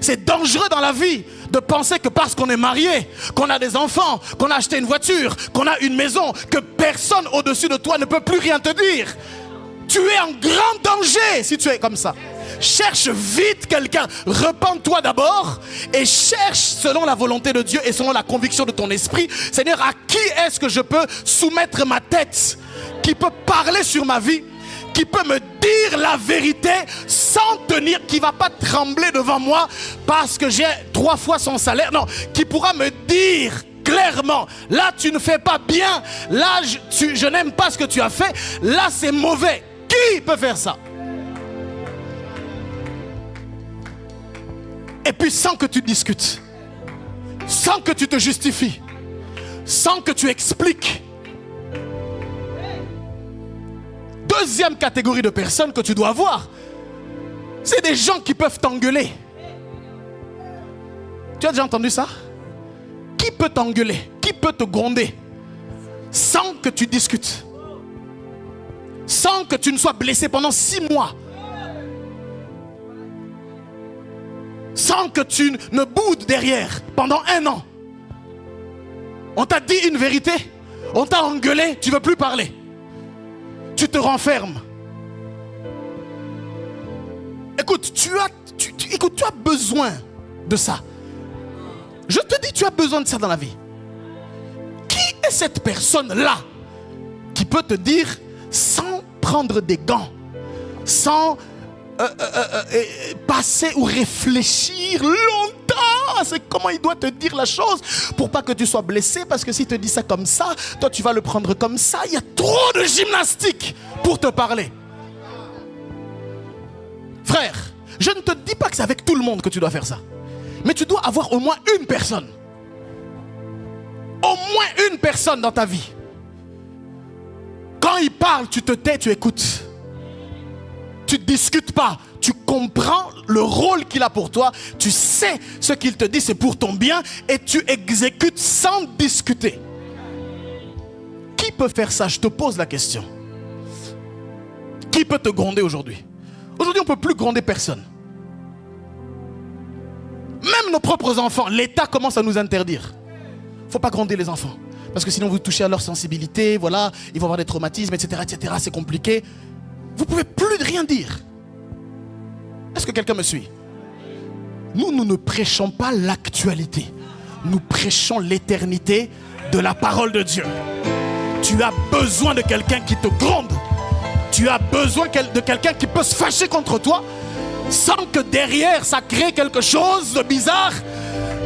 C'est dangereux dans la vie de penser que parce qu'on est marié, qu'on a des enfants, qu'on a acheté une voiture, qu'on a une maison, que personne au-dessus de toi ne peut plus rien te dire. Tu es en grand danger si tu es comme ça. Cherche vite quelqu'un, repens-toi d'abord et cherche selon la volonté de Dieu et selon la conviction de ton esprit. Seigneur, à qui est-ce que je peux soumettre ma tête, qui peut parler sur ma vie, qui peut me dire la vérité sans tenir, qui ne va pas trembler devant moi parce que j'ai 3 fois son salaire. Non, qui pourra me dire clairement, là tu ne fais pas bien, là je n'aime pas ce que tu as fait, là c'est mauvais. Qui peut faire ça? Et puis sans que tu discutes, sans que tu te justifies, sans que tu expliques. Deuxième catégorie de personnes que tu dois avoir, c'est des gens qui peuvent t'engueuler. Tu as déjà entendu ça? Qui peut t'engueuler? Qui peut te gronder sans que tu discutes? Sans que tu ne sois blessé pendant 6 mois? Sans que tu ne boudes derrière pendant 1 an? On t'a dit une vérité, on t'a engueulé, tu ne veux plus parler. Tu te renfermes. Écoute, tu as besoin de ça. Je te dis, tu as besoin de ça dans la vie. Qui est cette personne-là qui peut te dire sans prendre des gants, sans passer ou réfléchir longtemps, c'est comment il doit te dire la chose pour pas que tu sois blessé, parce que s'il te dit ça comme ça, toi tu vas le prendre comme ça. Il y a trop de gymnastique pour te parler. Frère, je ne te dis pas que c'est avec tout le monde que tu dois faire ça, mais tu dois avoir au moins une personne, dans ta vie. Quand il parle, tu te tais, tu écoutes. Tu ne discutes pas, tu comprends le rôle qu'il a pour toi, tu sais ce qu'il te dit, c'est pour ton bien, et tu exécutes sans discuter. Qui peut faire ça? Je te pose la question. Qui peut te gronder aujourd'hui? Aujourd'hui, on ne peut plus gronder personne. Même nos propres enfants, l'État commence à nous interdire. Il ne faut pas gronder les enfants, parce que sinon vous touchez à leur sensibilité, voilà, ils vont avoir des traumatismes, etc., etc., c'est compliqué. Vous ne pouvez plus rien dire. Est-ce que quelqu'un me suit? Nous ne prêchons pas l'actualité. Nous prêchons l'éternité de la parole de Dieu. Tu as besoin de quelqu'un qui te gronde. Tu as besoin de quelqu'un qui peut se fâcher contre toi sans que derrière ça crée quelque chose de bizarre.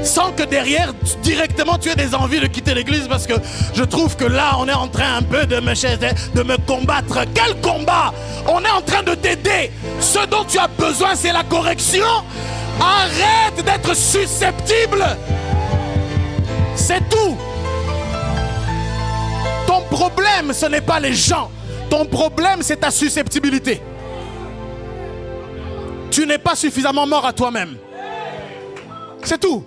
Sans que derrière, directement, tu aies des envies de quitter l'église parce que je trouve que là, on est en train un peu de me combattre. Quel combat? On est en train de t'aider. Ce dont tu as besoin, c'est la correction. Arrête d'être susceptible. C'est tout. Ton problème, ce n'est pas les gens. Ton problème, c'est ta susceptibilité. Tu n'es pas suffisamment mort à toi-même. C'est tout.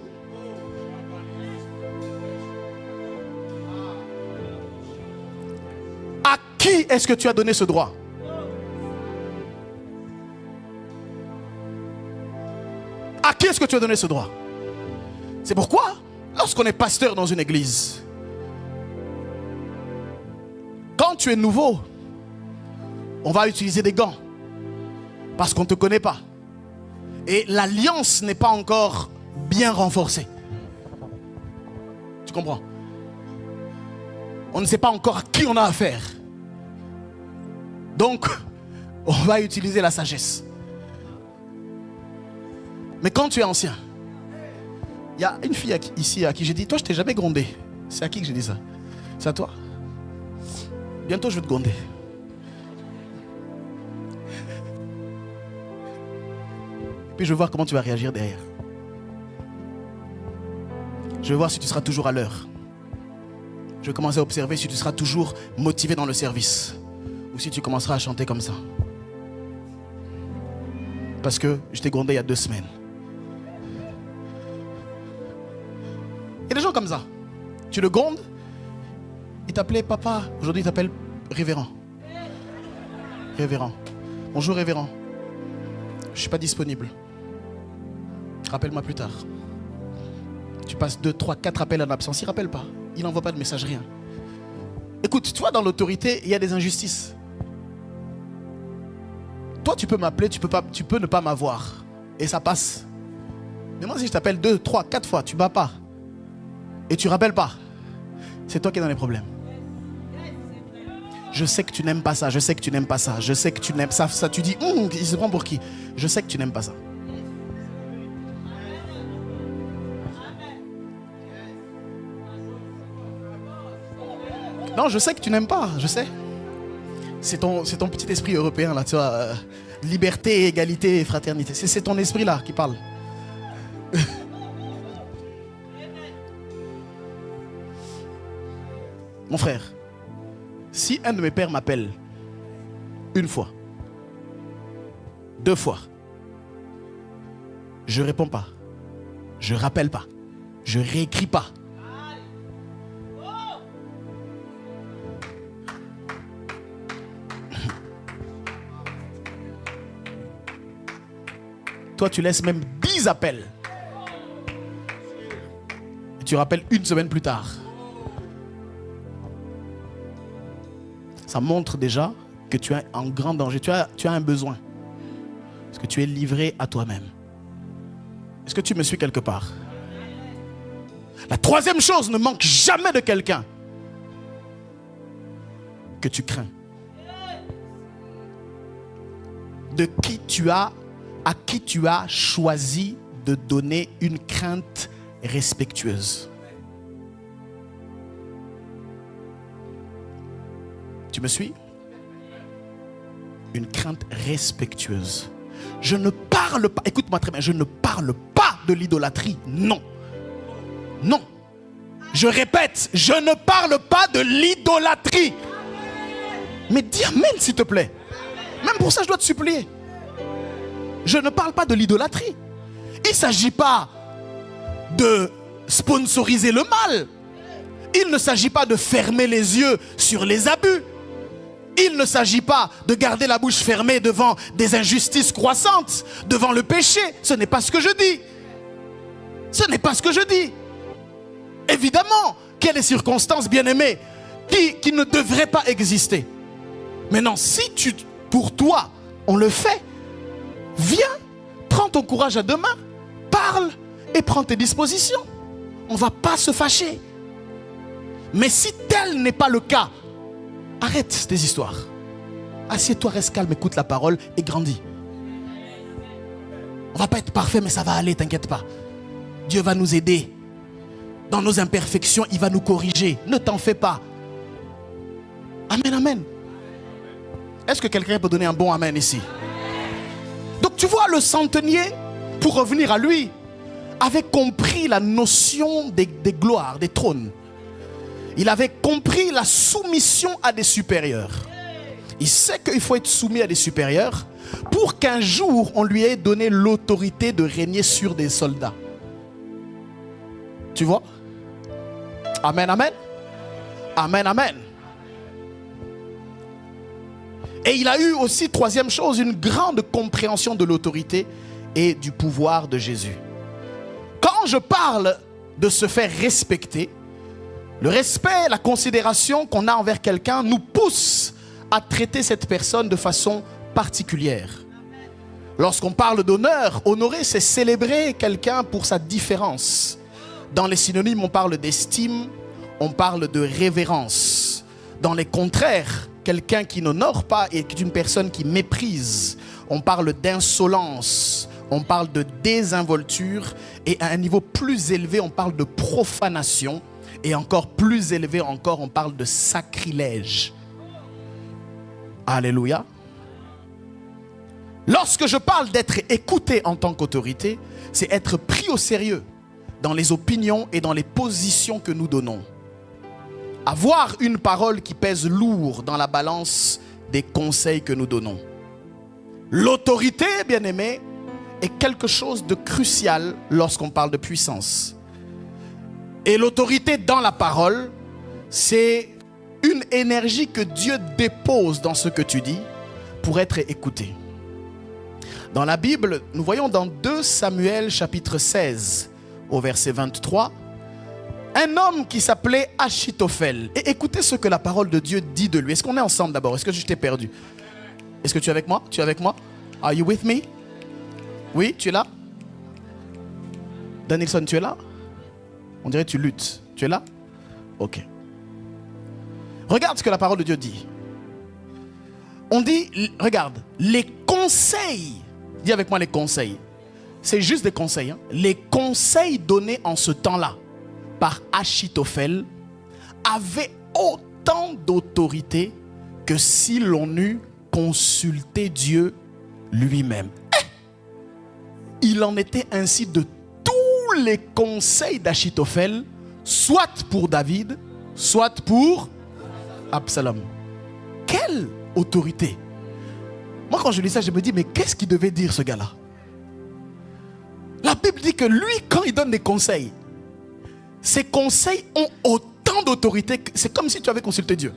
À qui est-ce que tu as donné ce droit? À qui est-ce que tu as donné ce droit? C'est pourquoi, lorsqu'on est pasteur dans une église, quand tu es nouveau, on va utiliser des gants parce qu'on ne te connaît pas. Et l'alliance n'est pas encore bien renforcée. Tu comprends? On ne sait pas encore à qui on a affaire. Donc, on va utiliser la sagesse. Mais quand tu es ancien, il y a une fille ici à qui j'ai dit, toi je t'ai jamais grondé. C'est à qui que j'ai dit ça? C'est à toi? Bientôt je vais te gronder. Puis je vais voir comment tu vas réagir derrière. Je vais voir si tu seras toujours à l'heure. Je vais commencer à observer si tu seras toujours motivé dans le service. Ou si tu commenceras à chanter comme ça. Parce que je t'ai grondé il y a 2 semaines. Il y a des gens comme ça. Tu le grondes, Il t'appelait papa. Aujourd'hui, il t'appelle révérend. Révérend. Bonjour révérend. Je ne suis pas disponible. Rappelle-moi plus tard. Tu passes 2, 3, 4 appels en absence. Il ne rappelle pas. Il n'envoie pas de message, rien. Écoute, toi dans l'autorité, il y a des injustices. Toi, tu peux m'appeler, tu peux ne pas m'avoir. Et ça passe. Mais moi, si je t'appelle 2, 3, 4 fois, tu ne bats pas. Et tu ne rappelles pas. C'est toi qui es dans les problèmes. Je sais que tu n'aimes pas ça. Je sais que tu n'aimes pas ça. Je sais que tu n'aimes ça. Ça, tu dis, il se prend pour qui? Je sais que tu n'aimes pas ça. Non, je sais que tu n'aimes pas. Je sais. C'est ton petit esprit européen, là, tu vois. Liberté, égalité et fraternité. C'est ton esprit, là, qui parle. Mon frère, si un de mes pères m'appelle une fois, 2 fois, je ne réponds pas, je ne rappelle pas, je ne réécris pas. Toi, tu laisses même 10 appels. Et tu rappelles 1 semaine plus tard. Ça montre déjà que tu es en grand danger. Tu as un besoin. Parce que tu es livré à toi-même. Est-ce que tu me suis quelque part? La 3e chose, ne manque jamais de quelqu'un que tu crains. À qui tu as choisi de donner une crainte respectueuse. Tu me suis? Une crainte respectueuse. Je ne parle pas, écoute-moi très bien, je ne parle pas de l'idolâtrie, non. Non. Je répète, je ne parle pas de l'idolâtrie. Mais dis amen s'il te plaît. Même pour ça, je dois te supplier. Je ne parle pas de l'idolâtrie. Il ne s'agit pas de sponsoriser le mal. Il ne s'agit pas de fermer les yeux sur les abus. Il ne s'agit pas de garder la bouche fermée devant des injustices croissantes, devant le péché. Ce n'est pas ce que je dis. Ce n'est pas ce que je dis. Évidemment qu'il y a des circonstances, bien-aimées, qui ne devraient pas exister. Maintenant, si pour toi, on le fait, viens, prends ton courage à 2 mains, parle et prends tes dispositions. On ne va pas se fâcher. Mais si tel n'est pas le cas, arrête tes histoires. Assieds-toi, reste calme, écoute la parole et grandis. On ne va pas être parfait, mais ça va aller, t'inquiète pas. Dieu va nous aider. Dans nos imperfections, il va nous corriger. Ne t'en fais pas. Amen, amen. Est-ce que quelqu'un peut donner un bon amen ici? Donc tu vois, le centenier, pour revenir à lui, avait compris la notion des gloires, des trônes. Il avait compris la soumission à des supérieurs. Il sait qu'il faut être soumis à des supérieurs pour qu'un jour on lui ait donné l'autorité de régner sur des soldats. Tu vois? Amen, amen. Amen, amen. Et il a eu aussi, 3e chose, une grande compréhension de l'autorité et du pouvoir de Jésus. Quand je parle de se faire respecter, le respect, la considération qu'on a envers quelqu'un nous pousse à traiter cette personne de façon particulière. Lorsqu'on parle d'honneur, honorer, c'est célébrer quelqu'un pour sa différence. Dans les synonymes, on parle d'estime, on parle de révérence. Dans les contraires, quelqu'un qui n'honore pas est une personne qui méprise. On parle d'insolence, on parle de désinvolture et à un niveau plus élevé, on parle de profanation. Et encore plus élevé encore, on parle de sacrilège. Alléluia. Lorsque je parle d'être écouté en tant qu'autorité, c'est être pris au sérieux dans les opinions et dans les positions que nous donnons. Avoir une parole qui pèse lourd dans la balance des conseils que nous donnons. L'autorité, bien-aimé, est quelque chose de crucial lorsqu'on parle de puissance. Et l'autorité dans la parole, c'est énergie que Dieu dépose dans ce que tu dis pour être écouté. Dans la Bible, nous voyons dans 2 Samuel chapitre 16 au verset 23, un homme qui s'appelait Achitophel. Et écoutez ce que la parole de Dieu dit de lui. Est-ce qu'on est ensemble d'abord? Est-ce que je t'ai perdu? Est-ce que tu es avec moi? Tu es avec moi? Are you with me? Oui, tu es là? Danielson, tu es là? On dirait que tu luttes. Tu es là? Ok. Regarde ce que la parole de Dieu dit. On dit, regarde, les conseils, dis avec moi les conseils. C'est juste des conseils. Hein? Les conseils donnés en ce temps-là par Achitophel avaient autant d'autorité que si l'on eût consulté Dieu lui-même. Il en était ainsi de tous les conseils d'Achitophel, soit pour David, soit pour Absalom. Quelle autorité! Moi, quand je lis ça, je me dis, mais qu'est-ce qu'il devait dire ce gars-là? La Bible dit que lui, quand il donne des conseils, ses conseils ont autant d'autorité que c'est comme si tu avais consulté Dieu.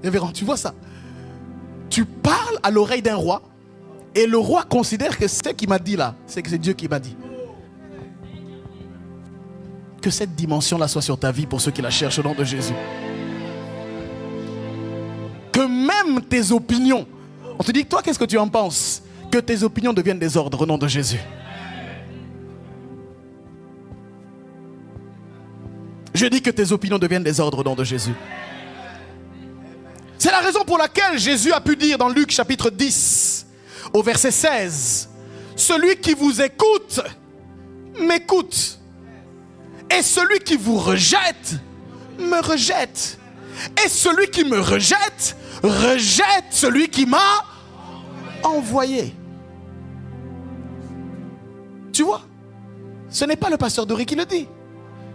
Révérend, tu vois ça? Tu parles à l'oreille d'un roi et le roi considère que ce qu'il m'a dit là, c'est que c'est Dieu qui m'a dit. Que cette dimension-là soit sur ta vie pour ceux qui la cherchent au nom de Jésus. Que même tes opinions, on te dit, toi, qu'est-ce que tu en penses? Que tes opinions deviennent des ordres au nom de Jésus. Je dis que tes opinions deviennent des ordres au nom de Jésus. C'est la raison pour laquelle Jésus a pu dire dans Luc chapitre 10, au verset 16, celui qui vous écoute, m'écoute. Et celui qui vous rejette, me rejette. Et celui qui me rejette, rejette celui qui m'a envoyé. Tu vois, ce n'est pas le pasteur Doré qui le dit.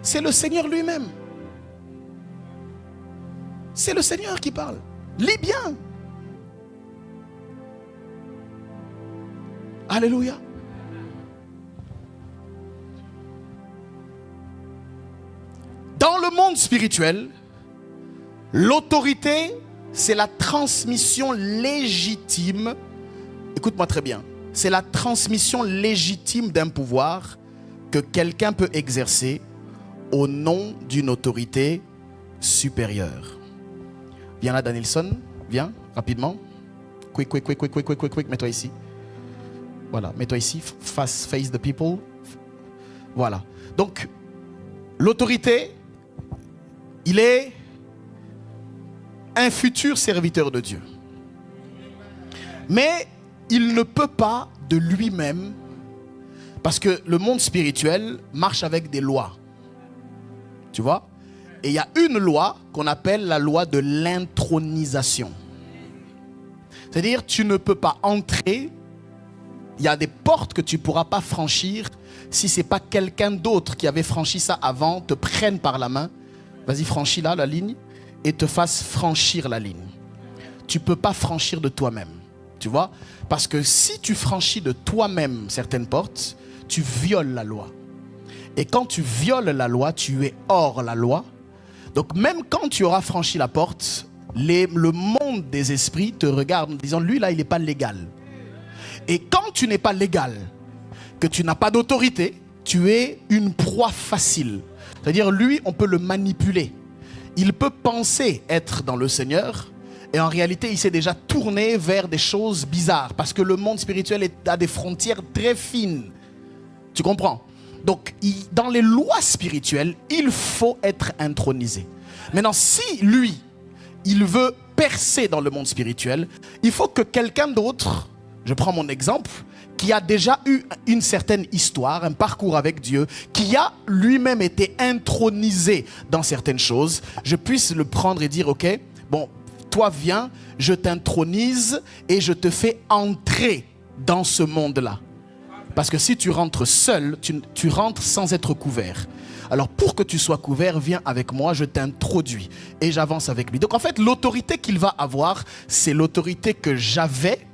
C'est le Seigneur lui-même. C'est le Seigneur qui parle. Lis bien. Alléluia. Dans le monde spirituel, l'autorité, c'est la transmission légitime. Écoute-moi très bien. C'est la transmission légitime d'un pouvoir que quelqu'un peut exercer au nom d'une autorité supérieure. Viens là, Danielson. Viens, rapidement. Quick, mets-toi ici. Voilà, mets-toi ici. Face the people. Voilà. Donc, l'autorité, il est un futur serviteur de Dieu. Mais il ne peut pas de lui-même, parce que le monde spirituel marche avec des lois. Tu vois? Et il y a une loi qu'on appelle la loi de l'intronisation. C'est-à-dire, tu ne peux pas entrer, il y a des portes que tu ne pourras pas franchir si ce n'est pas quelqu'un d'autre qui avait franchi ça avant, te prenne par la main, vas-y franchis là la ligne, et te fasse franchir la ligne. Tu ne peux pas franchir de toi-même, tu vois? Parce que si tu franchis de toi-même certaines portes, tu violes la loi. Et quand tu violes la loi, tu es hors la loi. Donc même quand tu auras franchi la porte, le monde des esprits te regarde en disant, lui là, il n'est pas légal. Et quand tu n'es pas légal, que tu n'as pas d'autorité, tu es une proie facile. C'est-à-dire, lui, on peut le manipuler. Il peut penser être dans le Seigneur, et en réalité, il s'est déjà tourné vers des choses bizarres, parce que le monde spirituel a des frontières très fines. Tu comprends? Donc, dans les lois spirituelles, il faut être intronisé. Maintenant, si lui, il veut percer dans le monde spirituel, il faut que quelqu'un d'autre, je prends mon exemple, qui a déjà eu une certaine histoire, un parcours avec Dieu, qui a lui-même été intronisé dans certaines choses, je puisse le prendre et dire, ok, bon, toi viens, je t'intronise et je te fais entrer dans ce monde-là. Parce que si tu rentres seul, tu rentres sans être couvert. Alors pour que tu sois couvert, viens avec moi, je t'introduis et j'avance avec lui. Donc en fait, l'autorité qu'il va avoir, c'est l'autorité que j'avais,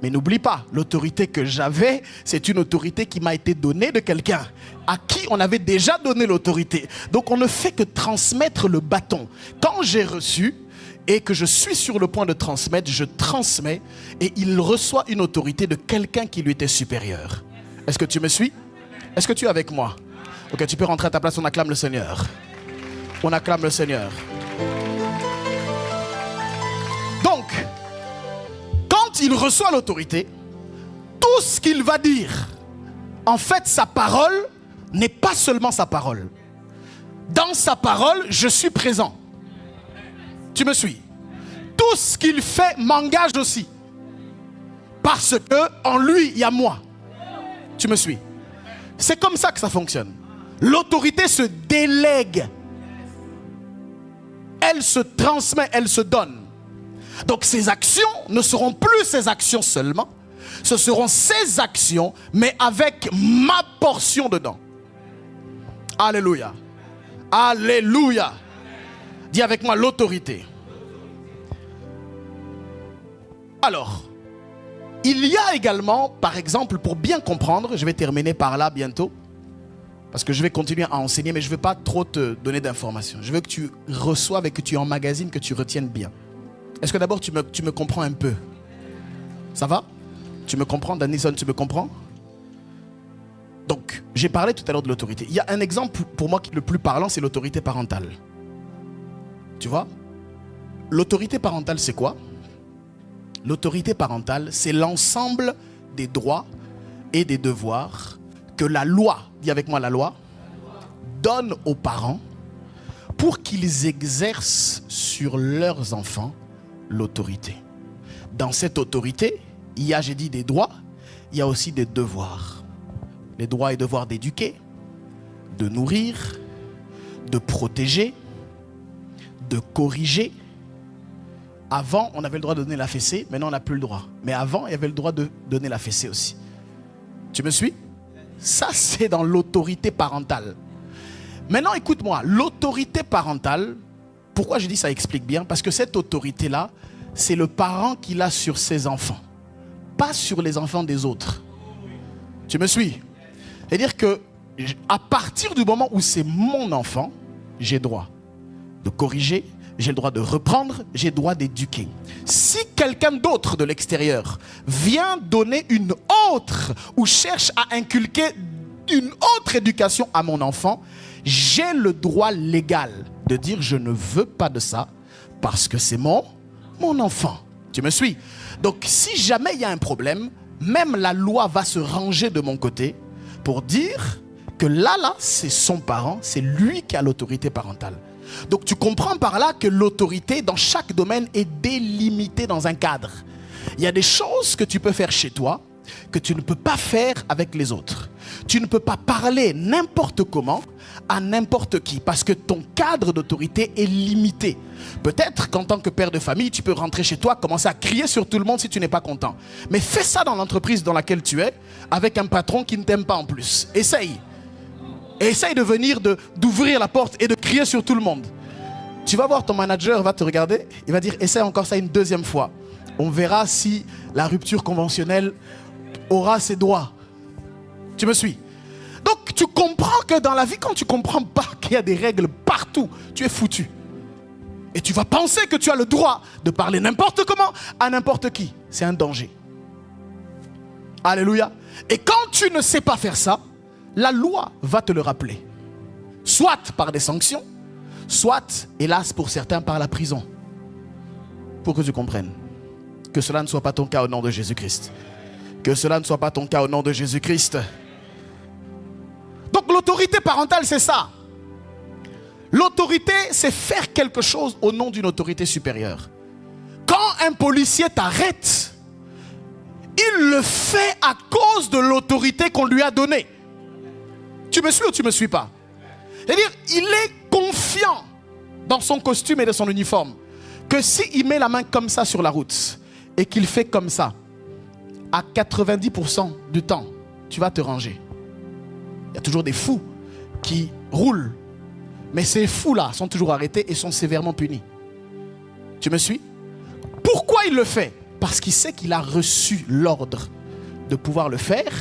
Mais n'oublie pas, l'autorité que j'avais, c'est une autorité qui m'a été donnée de quelqu'un à qui on avait déjà donné l'autorité. Donc on ne fait que transmettre le bâton. Quand j'ai reçu et que je suis sur le point de transmettre, je transmets et il reçoit une autorité de quelqu'un qui lui était supérieur. Est-ce que tu me suis? Est-ce que tu es avec moi? Ok, tu peux rentrer à ta place, on acclame le Seigneur. On acclame le Seigneur. Donc, quand il reçoit l'autorité, tout ce qu'il va dire, en fait, sa parole n'est pas seulement sa parole. Dans sa parole, je suis présent. Tu me suis? Tout ce qu'il fait m'engage aussi. Parce que en lui, il y a moi. Tu me suis? C'est comme ça que ça fonctionne. L'autorité se délègue. Elle se transmet, elle se donne. Donc ces actions ne seront plus ces actions seulement. Ce seront ces actions, mais avec ma portion dedans. Alléluia. Alléluia. Dis avec moi l'autorité. Alors, il y a également, par exemple, pour bien comprendre, je vais terminer par là bientôt, parce que je vais continuer à enseigner, mais je ne vais pas trop te donner d'informations. Je veux que tu reçoives et que tu emmagasines, que tu retiennes bien. Est-ce que d'abord tu me comprends un peu? Ça va? Tu me comprends, Danison, tu me comprends? Donc, j'ai parlé tout à l'heure de l'autorité. Il y a un exemple pour moi qui est le plus parlant, c'est l'autorité parentale. Tu vois? L'autorité parentale, c'est quoi? L'autorité parentale, c'est l'ensemble des droits et des devoirs que la loi, dis avec moi la loi, donne aux parents pour qu'ils exercent sur leurs enfants l'autorité. Dans cette autorité, il y a, j'ai dit, des droits, il y a aussi des devoirs. Les droits et devoirs d'éduquer, de nourrir, de protéger, de corriger. Avant, on avait le droit de donner la fessée, maintenant on n'a plus le droit. Mais avant, il y avait le droit de donner la fessée aussi. Tu me suis? Ça, c'est dans l'autorité parentale. Maintenant, écoute-moi, l'autorité parentale, pourquoi je dis ça explique bien? Parce que cette autorité-là, c'est le parent qui l'a sur ses enfants, pas sur les enfants des autres. Tu me suis? C'est-à-dire que à partir du moment où c'est mon enfant, j'ai droit de corriger, j'ai le droit de reprendre, j'ai le droit d'éduquer. Si quelqu'un d'autre de l'extérieur vient donner une autre ou cherche à inculquer une autre éducation à mon enfant, j'ai le droit légal de dire je ne veux pas de ça parce que c'est mon enfant. Tu me suis? Donc si jamais il y a un problème, même la loi va se ranger de mon côté pour dire que là, c'est son parent, c'est lui qui a l'autorité parentale. Donc tu comprends par là que l'autorité dans chaque domaine est délimitée dans un cadre. Il y a des choses que tu peux faire chez toi que tu ne peux pas faire avec les autres. Tu ne peux pas parler n'importe comment à n'importe qui parce que ton cadre d'autorité est limité. Peut-être qu'en tant que père de famille, tu peux rentrer chez toi, commencer à crier sur tout le monde si tu n'es pas content. Mais fais ça dans l'entreprise dans laquelle tu es avec un patron qui ne t'aime pas en plus. Essaye. Essaye de venir, d'ouvrir la porte et de crier sur tout le monde. Tu vas voir ton manager, va te regarder, il va dire essaye encore ça une deuxième fois. On verra si la rupture conventionnelle aura ses droits. Tu me suis? Donc tu comprends que dans la vie, quand tu ne comprends pas qu'il y a des règles partout, tu es foutu. Et tu vas penser que tu as le droit de parler n'importe comment à n'importe qui. C'est un danger. Alléluia. Et quand tu ne sais pas faire ça, la loi va te le rappeler. Soit par des sanctions, soit, hélas pour certains, par la prison. Pour que tu comprennes. Que cela ne soit pas ton cas au nom de Jésus-Christ. Que cela ne soit pas ton cas au nom de Jésus-Christ. Donc l'autorité parentale, c'est ça. L'autorité, c'est faire quelque chose au nom d'une autorité supérieure. Quand un policier t'arrête, il le fait à cause de l'autorité qu'on lui a donnée. Tu me suis ou tu ne me suis pas? C'est-à-dire, il est confiant dans son costume et dans son uniforme que s'il met la main comme ça sur la route et qu'il fait comme ça, à 90% du temps, tu vas te ranger. Il y a toujours des fous qui roulent. Mais ces fous-là sont toujours arrêtés et sont sévèrement punis. Tu me suis? Pourquoi il le fait? parce qu'il sait qu'il a reçu l'ordre de pouvoir le faire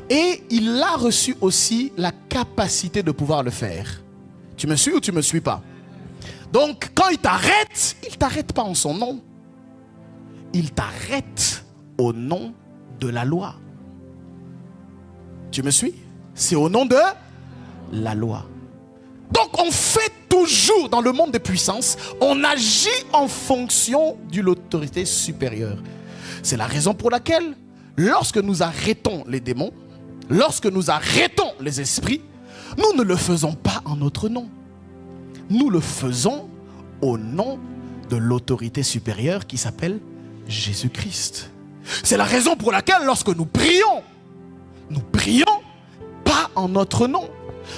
et il a reçu aussi la capacité de pouvoir le faire. Tu me suis ou tu me suis pas? Donc quand il t'arrête pas en son nom. Il t'arrête au nom de la loi. Tu me suis? C'est au nom de la loi. Donc on fait toujours dans le monde des puissances, on agit en fonction de l'autorité supérieure. C'est la raison pour laquelle, lorsque nous arrêtons les démons, lorsque nous arrêtons les esprits, nous ne le faisons pas en notre nom. Nous le faisons au nom de l'autorité supérieure qui s'appelle Jésus-Christ. C'est la raison pour laquelle lorsque nous prions pas en notre nom.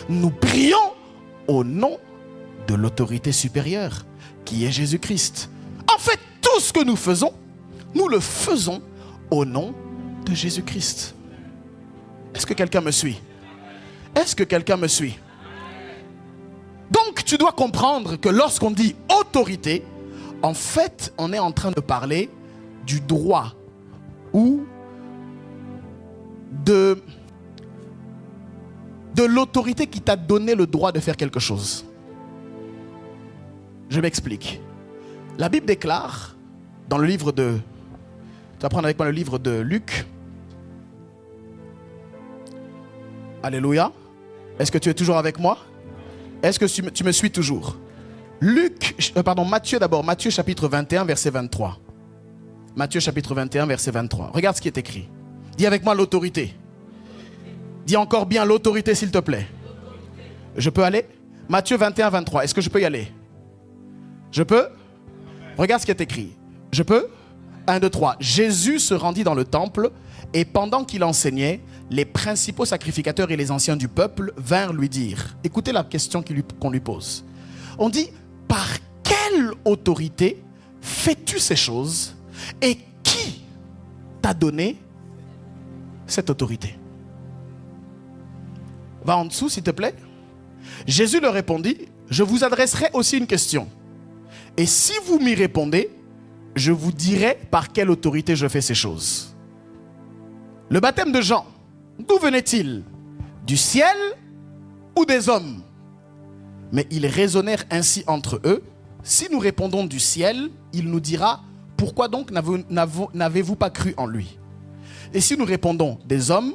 Nous prions au nom de l'autorité supérieure qui est Jésus-Christ. En fait, tout ce que nous faisons, nous le faisons au nom de Jésus-Christ. Est-ce que quelqu'un me suit? Est-ce que quelqu'un me suit? Donc, tu dois comprendre que lorsqu'on dit autorité, en fait, on est en train de parler du droit ou de l'autorité qui t'a donné le droit de faire quelque chose. Je m'explique. La Bible déclare dans le livre de... Tu vas prendre avec moi le livre de Luc. Alléluia. Est-ce que tu es toujours avec moi? Est-ce que tu me suis toujours? Matthieu d'abord. Matthieu chapitre 21, verset 23. Matthieu chapitre 21, verset 23. Regarde ce qui est écrit. Dis avec moi l'autorité. Dis encore bien l'autorité, s'il te plaît. Je peux aller? Matthieu 21, 23. Est-ce que je peux y aller? Je peux? Regarde ce qui est écrit. Je peux? 1, 2, 3. Jésus se rendit dans le temple et pendant qu'il enseignait, les principaux sacrificateurs et les anciens du peuple vinrent lui dire. Écoutez la question qu'on lui pose. On dit, par quelle autorité fais-tu ces choses et qui t'a donné cette autorité? Va en dessous, s'il te plaît. Jésus leur répondit, je vous adresserai aussi une question. Et si vous m'y répondez, je vous dirai par quelle autorité je fais ces choses. Le baptême de Jean, d'où venait-il? Du ciel ou des hommes? Mais ils raisonnèrent ainsi entre eux. Si nous répondons du ciel, il nous dira, pourquoi donc n'avez-vous pas cru en lui? Et si nous répondons des hommes,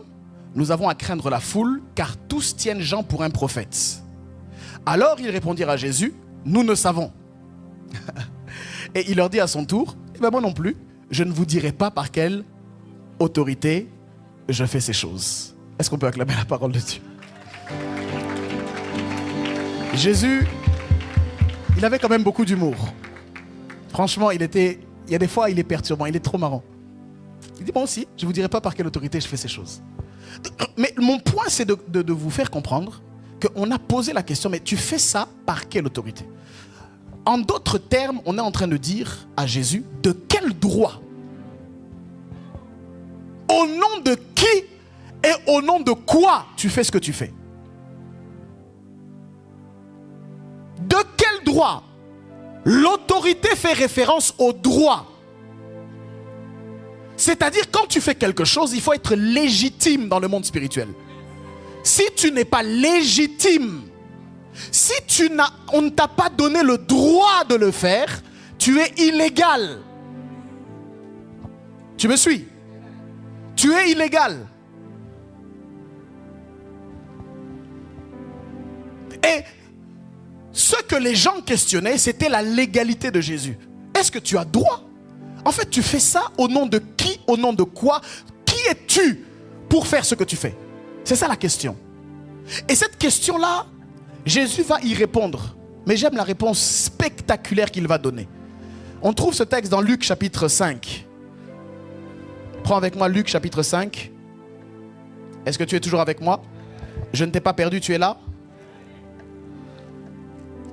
nous avons à craindre la foule, car tous tiennent Jean pour un prophète. Alors ils répondirent à Jésus, nous ne savons. Et il leur dit à son tour, eh bien moi non plus, je ne vous dirai pas par quelle autorité je fais ces choses. Est-ce qu'on peut acclamer la parole de Dieu? Jésus, il avait quand même beaucoup d'humour. Franchement, il y a des fois, il est perturbant, il est trop marrant. Il dit, moi aussi, je ne vous dirai pas par quelle autorité je fais ces choses. Mais mon point, c'est de vous faire comprendre qu'on a posé la question, mais tu fais ça par quelle autorité? En d'autres termes, on est en train de dire à Jésus, de quel droit? Au nom de qui et au nom de quoi tu fais ce que tu fais? De quel droit? L'autorité fait référence au droit. C'est-à-dire, quand tu fais quelque chose, il faut être légitime dans le monde spirituel. Si tu n'es pas légitime, si on ne t'a pas donné le droit de le faire, tu es illégal. Tu me suis? Tu es illégal. Et ce que les gens questionnaient, c'était la légalité de Jésus. Est-ce que tu as droit? En fait, tu fais ça au nom de qui? Au nom de quoi? Qui es-tu pour faire ce que tu fais? C'est ça la question. Et cette question-là, Jésus va y répondre. Mais j'aime la réponse spectaculaire qu'il va donner. On trouve ce texte dans Luc chapitre 5. Prends avec moi Luc chapitre 5. Est-ce que tu es toujours avec moi? Je ne t'ai pas perdu, tu es là?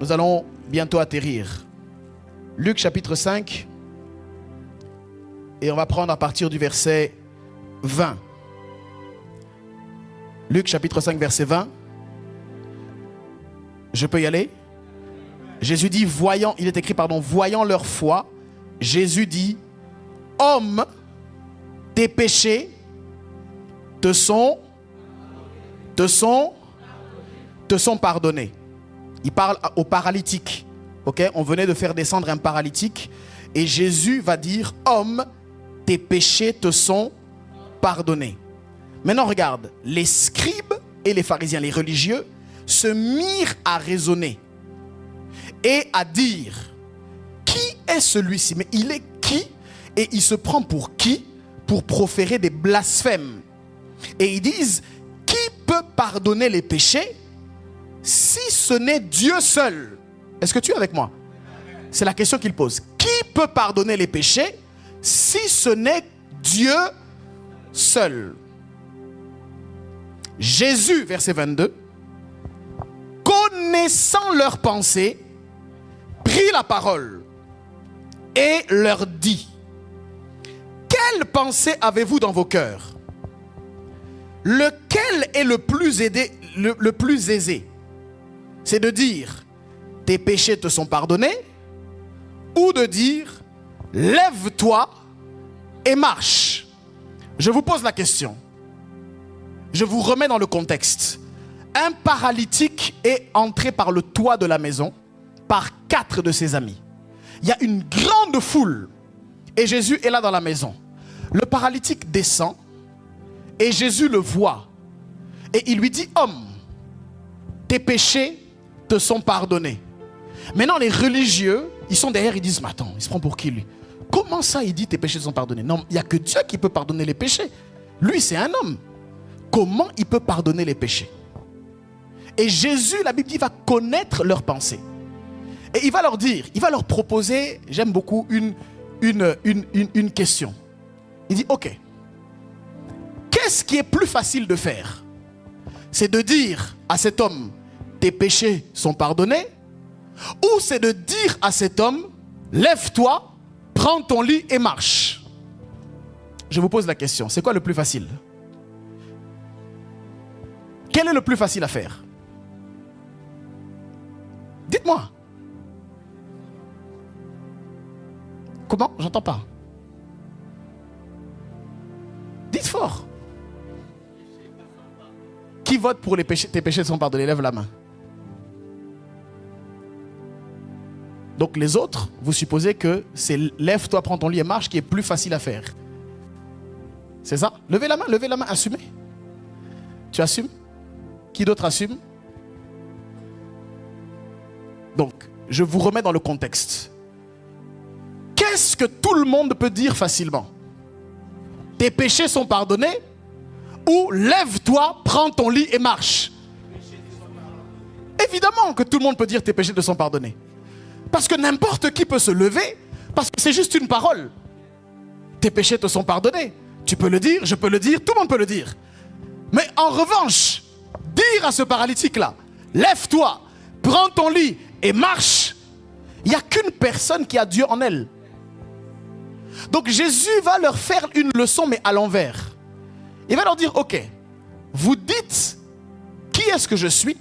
Nous allons bientôt atterrir. Luc chapitre 5. Et on va prendre à partir du verset 20. Luc chapitre 5 verset 20. Je peux y aller? Jésus dit, voyant leur foi, Jésus dit, homme, tes péchés te sont pardonnés. Il parle au paralytique. Okay? On venait de faire descendre un paralytique. Et Jésus va dire, homme, tes péchés te sont pardonnés. Maintenant regarde, les scribes et les pharisiens, les religieux, se mirent à raisonner et à dire, qui est celui-ci? Mais il est qui? Et il se prend pour qui? Pour proférer des blasphèmes. Et ils disent, qui peut pardonner les péchés si ce n'est Dieu seul? Est-ce que tu es avec moi? C'est la question qu'il pose. Qui peut pardonner les péchés si ce n'est Dieu seul? Jésus, verset 22, connaissant leurs pensées, prit la parole et leur dit, quelle pensée avez-vous dans vos cœurs? Lequel est le plus aisé? C'est de dire, tes péchés te sont pardonnés, ou de dire, lève-toi et marche. Je vous pose la question. Je vous remets dans le contexte. Un paralytique est entré par le toit de la maison par 4 de ses amis. Il y a une grande foule et Jésus est là dans la maison. Le paralytique descend et Jésus le voit. Et il lui dit, homme, tes péchés te sont pardonnés. Maintenant les religieux, ils sont derrière, ils disent, mais attends, il se prend pour qui lui? Comment ça il dit tes péchés sont pardonnés? Non, il n'y a que Dieu qui peut pardonner les péchés. Lui c'est un homme. Comment il peut pardonner les péchés? Et Jésus, la Bible dit, va connaître leurs pensées. Et il va leur dire, il va leur proposer, j'aime beaucoup, une question. Il dit, ok, qu'est-ce qui est plus facile de faire? C'est de dire à cet homme, tes péchés sont pardonnés? Ou c'est de dire à cet homme, lève-toi, prends ton lit et marche? Je vous pose la question, c'est quoi le plus facile? Quel est le plus facile à faire? Dites-moi. Comment? J'entends pas. Dites fort. Qui vote pour les péchés, tes péchés sont pardonnés? Lève la main. Donc les autres, vous supposez que c'est lève-toi, prends ton lit et marche qui est plus facile à faire. C'est ça? Levez la main, assumez. Tu assumes? Qui d'autre assume? Donc, je vous remets dans le contexte. Qu'est-ce que tout le monde peut dire facilement? Tes péchés sont pardonnés? Ou lève-toi, prends ton lit et marche? Évidemment que tout le monde peut dire tes péchés te sont pardonnés. Parce que n'importe qui peut se lever, parce que c'est juste une parole. Tes péchés te sont pardonnés. Tu peux le dire, je peux le dire, tout le monde peut le dire. Mais en revanche, dire à ce paralytique-là, lève-toi, prends ton lit et marche, il n'y a qu'une personne qui a Dieu en elle. Donc Jésus va leur faire une leçon, mais à l'envers. Il va leur dire, ok, vous dites, qui est-ce que je suis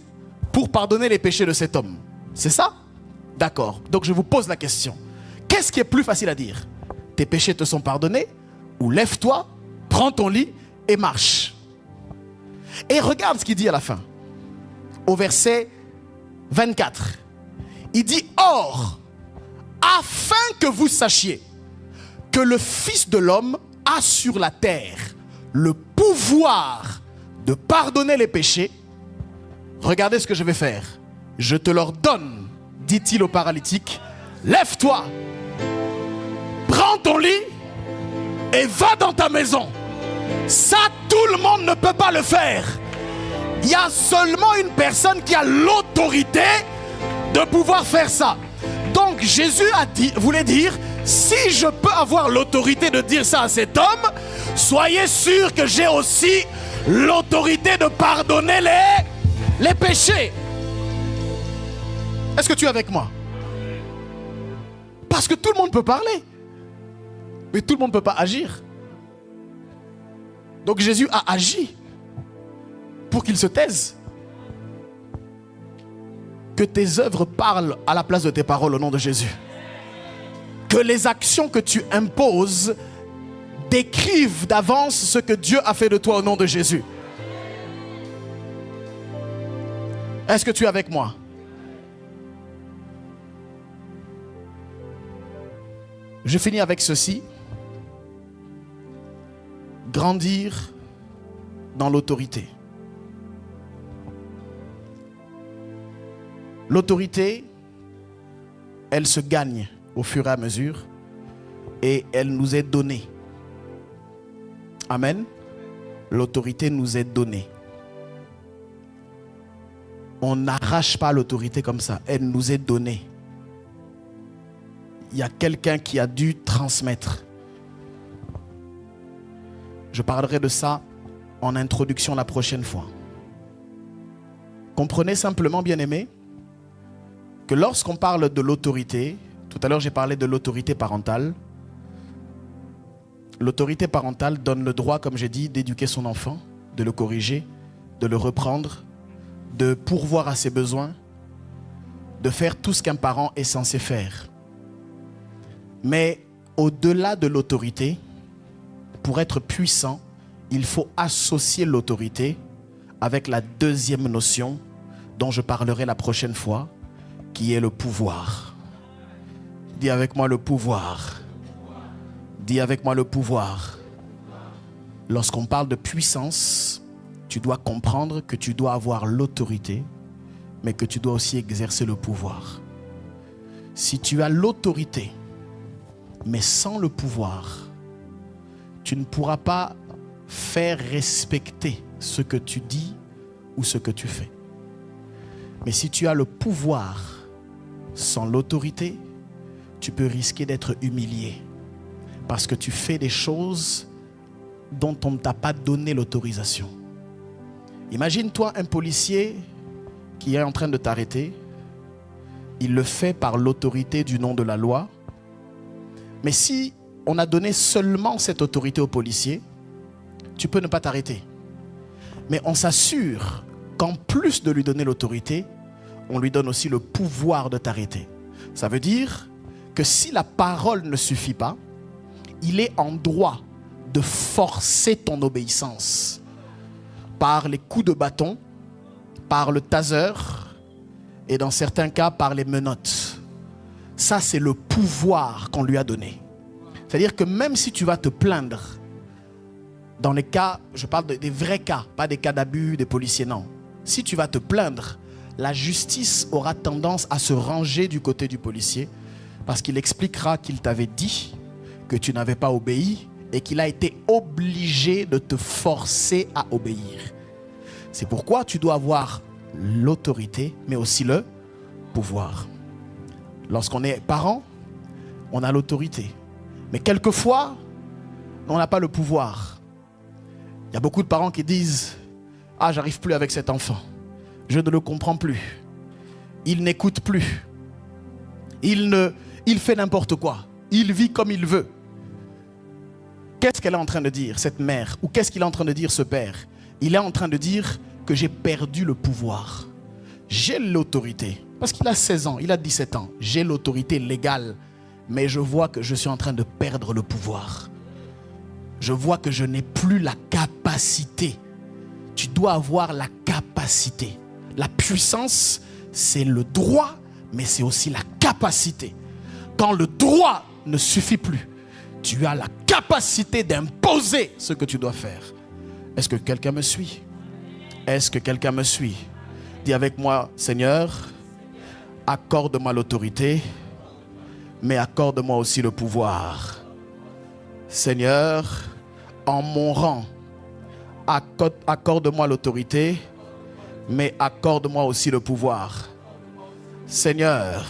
pour pardonner les péchés de cet homme? C'est ça? D'accord. Donc je vous pose la question. Qu'est-ce qui est plus facile à dire? Tes péchés te sont pardonnés? Ou lève-toi, prends ton lit et marche? Et regarde ce qu'il dit à la fin. Au verset 24. Il dit, or, afin que vous sachiez que le Fils de l'homme a sur la terre le pouvoir de pardonner les péchés, regardez ce que je vais faire. Je te leur donne, dit-il au paralytique, lève-toi, prends ton lit et va dans ta maison. Ça, tout le monde ne peut pas le faire. Il y a seulement une personne qui a l'autorité de pouvoir faire ça. Donc Jésus voulait dire, si je peux avoir l'autorité de dire ça à cet homme, soyez sûr que j'ai aussi l'autorité de pardonner les péchés. Est-ce que tu es avec moi? Parce que tout le monde peut parler, mais tout le monde ne peut pas agir. Donc Jésus a agi pour qu'il se taise. Que tes œuvres parlent à la place de tes paroles au nom de Jésus. Que les actions que tu imposes décrive d'avance ce que Dieu a fait de toi au nom de Jésus. Est-ce que tu es avec moi? Je finis avec ceci. Grandir dans l'autorité. L'autorité, elle se gagne au fur et à mesure et elle nous est donnée. Amen. L'autorité nous est donnée. On n'arrache pas l'autorité comme ça. Elle nous est donnée. Il y a quelqu'un qui a dû transmettre. Je parlerai de ça en introduction la prochaine fois. Comprenez simplement, bien-aimés, que lorsqu'on parle de l'autorité, tout à l'heure j'ai parlé de l'autorité parentale. L'autorité parentale donne le droit, comme j'ai dit, d'éduquer son enfant, de le corriger, de le reprendre, de pourvoir à ses besoins, de faire tout ce qu'un parent est censé faire. Mais au-delà de l'autorité, pour être puissant, il faut associer l'autorité avec la deuxième notion dont je parlerai la prochaine fois, qui est le pouvoir. Dis avec moi le pouvoir. Dis avec moi le pouvoir. Lorsqu'on parle de puissance, tu dois comprendre que tu dois avoir l'autorité, mais que tu dois aussi exercer le pouvoir. Si tu as l'autorité, mais sans le pouvoir, tu ne pourras pas faire respecter ce que tu dis ou ce que tu fais. Mais si tu as le pouvoir sans l'autorité, tu peux risquer d'être humilié parce que tu fais des choses dont on ne t'a pas donné l'autorisation. Imagine-toi un policier qui est en train de t'arrêter. Il le fait par l'autorité du nom de la loi. Mais si on a donné seulement cette autorité au policier, tu peux ne pas t'arrêter. Mais on s'assure qu'en plus de lui donner l'autorité, on lui donne aussi le pouvoir de t'arrêter. Ça veut dire que si la parole ne suffit pas, il est en droit de forcer ton obéissance par les coups de bâton, par le taser et dans certains cas par les menottes. Ça, c'est le pouvoir qu'on lui a donné. C'est-à-dire que même si tu vas te plaindre, dans les cas, je parle des vrais cas, pas des cas d'abus des policiers, non. Si tu vas te plaindre, la justice aura tendance à se ranger du côté du policier parce qu'il expliquera qu'il t'avait dit que tu n'avais pas obéi et qu'il a été obligé de te forcer à obéir. C'est pourquoi tu dois avoir l'autorité, mais aussi le pouvoir. Lorsqu'on est parent, on a l'autorité. Mais quelquefois, on n'a pas le pouvoir. Il y a beaucoup de parents qui disent « Ah, j'arrive plus avec cet enfant. Je ne le comprends plus. Il n'écoute plus. Il fait n'importe quoi. Il vit comme il veut. » Qu'est-ce qu'elle est en train de dire, cette mère? Ou qu'est-ce qu'il est en train de dire, ce père? Il est en train de dire que j'ai perdu le pouvoir. J'ai l'autorité. Parce qu'il a 16 ans, il a 17 ans. J'ai l'autorité légale. Mais je vois que je suis en train de perdre le pouvoir. Je vois que je n'ai plus la capacité. Tu dois avoir la capacité. La puissance, c'est le droit, mais c'est aussi la capacité. Quand le droit ne suffit plus, tu as la capacité d'imposer ce que tu dois faire. Est-ce que quelqu'un me suit? Est-ce que quelqu'un me suit? Dis avec moi, Seigneur, accorde-moi l'autorité, mais accorde-moi aussi le pouvoir. Seigneur, en mon rang, accorde-moi l'autorité, mais accorde-moi aussi le pouvoir. Seigneur,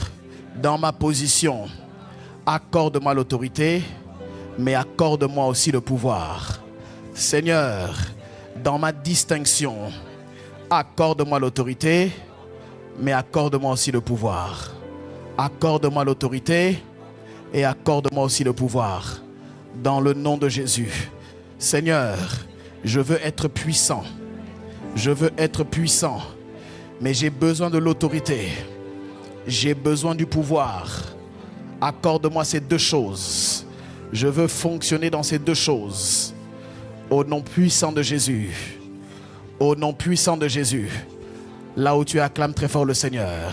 dans ma position, accorde-moi l'autorité, mais accorde-moi aussi le pouvoir. Seigneur, dans ma distinction, accorde-moi l'autorité, mais accorde-moi aussi le pouvoir. Accorde-moi l'autorité et accorde-moi aussi le pouvoir. Dans le nom de Jésus. Seigneur, je veux être puissant. Je veux être puissant. Mais j'ai besoin de l'autorité. J'ai besoin du pouvoir. Accorde-moi ces deux choses. Je veux fonctionner dans ces deux choses. Au nom puissant de Jésus. Au nom puissant de Jésus. Là où tu acclames très fort le Seigneur.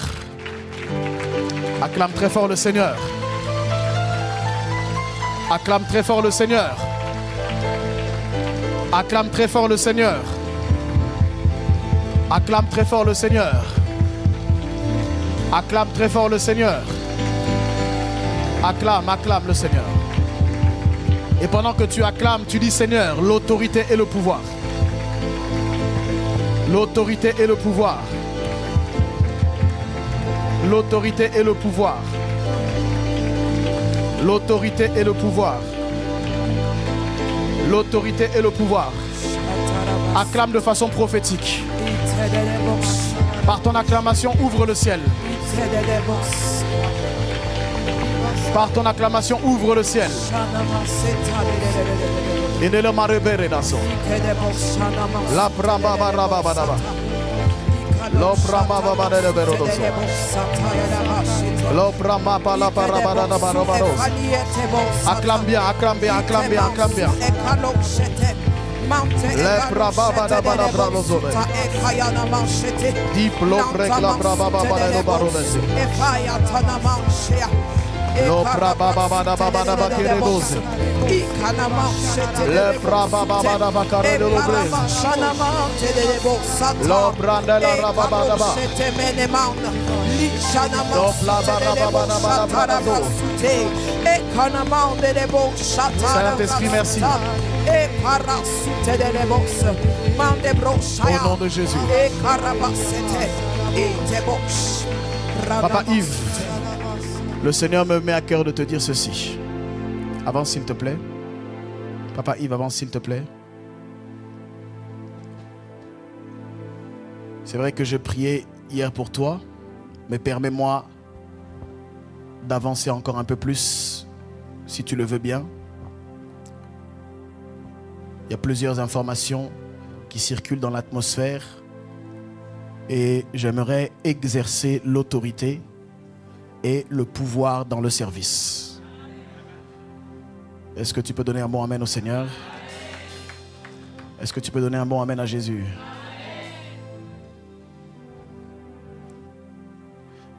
Acclame très fort le Seigneur. Acclame très fort le Seigneur. Acclame très fort le Seigneur. Acclame très fort le Seigneur. Acclame très fort le Seigneur. Acclame, acclame le Seigneur. Et pendant que tu acclames, tu dis Seigneur, l'autorité et le pouvoir. L'autorité et le pouvoir. L'autorité et le pouvoir. L'autorité et le pouvoir. L'autorité et le pouvoir. Acclame de façon prophétique. Par ton acclamation, ouvre le ciel. Par ton acclamation, ouvre le ciel. La braba baraba baraba. Lo brama baba de berodos. Lo brama pala baraba da barobaros. Acclame bien, acclame bien, acclame bien, acclame bien. Le braba da barobaros. Diplo break la braba da barobaros. Lo braba da baba da bakerebos. Le braba da bakarebos. Lo branda la braba da ba. Saint-Esprit, merci. Au nom de Jésus. Papa Yves, le Seigneur me met à cœur de te dire ceci. Avance s'il te plaît. Papa Yves, avance s'il te plaît. C'est vrai que je priais hier pour toi, mais permets-moi d'avancer encore un peu plus, si tu le veux bien. Il y a plusieurs informations qui circulent dans l'atmosphère et j'aimerais exercer l'autorité et le pouvoir dans le service. Est-ce que tu peux donner un bon amen au Seigneur? Est-ce que tu peux donner un bon amen à Jésus?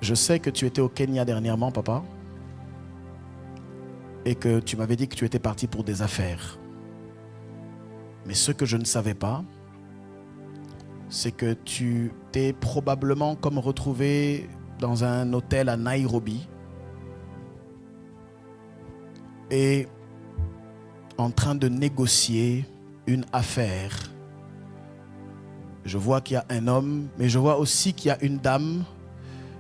Je sais que tu étais au Kenya dernièrement, papa, et que tu m'avais dit que tu étais parti pour des affaires. Mais ce que je ne savais pas, c'est que tu t'es probablement comme retrouvé dans un hôtel à Nairobi et en train de négocier une affaire. Je vois qu'il y a un homme, mais je vois aussi qu'il y a une dame.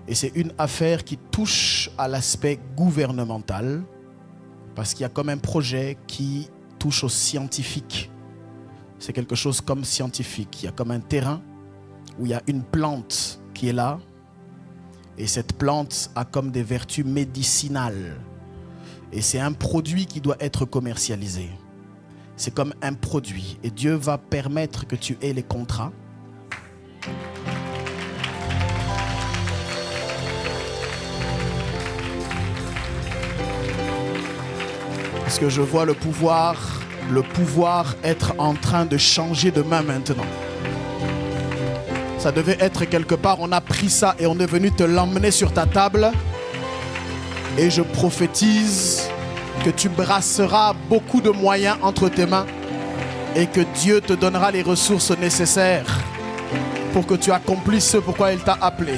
Et c'est une affaire qui touche à l'aspect gouvernemental parce qu'il y a comme un projet qui touche aux scientifiques. C'est quelque chose comme scientifique. Il y a comme un terrain où il y a une plante qui est là et cette plante a comme des vertus médicinales. Et c'est un produit qui doit être commercialisé. C'est comme un produit et Dieu va permettre que tu aies les contrats. Parce que je vois le pouvoir être en train de changer de main maintenant. Ça devait être quelque part, on a pris ça et on est venu te l'emmener sur ta table. Et je prophétise que tu brasseras beaucoup de moyens entre tes mains et que Dieu te donnera les ressources nécessaires pour que tu accomplisses ce pourquoi il t'a appelé.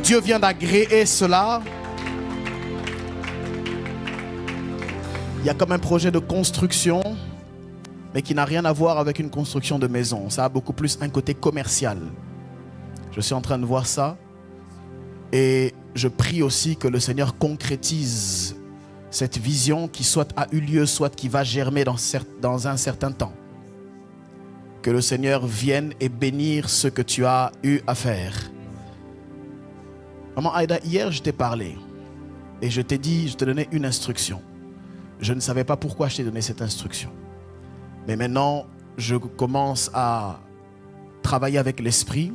Dieu vient d'agréer cela. Il y a comme un projet de construction, mais qui n'a rien à voir avec une construction de maison. Ça a beaucoup plus un côté commercial. Je suis en train de voir ça. Et je prie aussi que le Seigneur concrétise cette vision qui soit a eu lieu, soit qui va germer dans un certain temps. Que le Seigneur vienne et bénir ce que tu as eu à faire. Maman Aïda, hier je t'ai parlé et je t'ai dit, je te donnais une instruction. Je ne savais pas pourquoi je t'ai donné cette instruction. Mais maintenant, je commence à travailler avec l'esprit.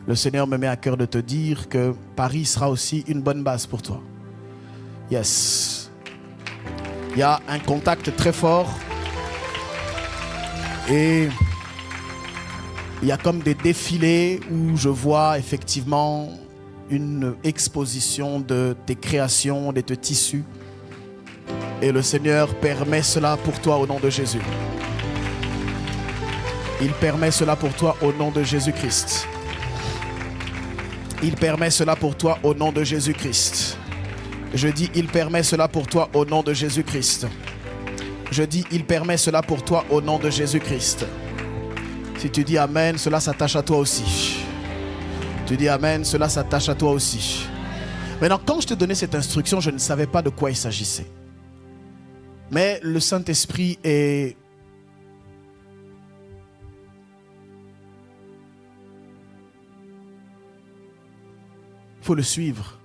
Le Seigneur me met à cœur de te dire que Paris sera aussi une bonne base pour toi. Yes. Il y a un contact très fort. Et il y a comme des défilés où je vois effectivement une exposition de tes créations, de tes tissus. Et le Seigneur permet cela pour toi au nom de Jésus. Il permet cela pour toi au nom de Jésus-Christ. Il permet cela pour toi au nom de Jésus-Christ. Je dis, il permet cela pour toi au nom de Jésus-Christ. Je dis, il permet cela pour toi au nom de Jésus-Christ. Si tu dis Amen, cela s'attache à toi aussi. Tu dis Amen, cela s'attache à toi aussi. Maintenant, quand je te donnais cette instruction, je ne savais pas de quoi il s'agissait. Mais le Saint-Esprit est... Il faut le suivre.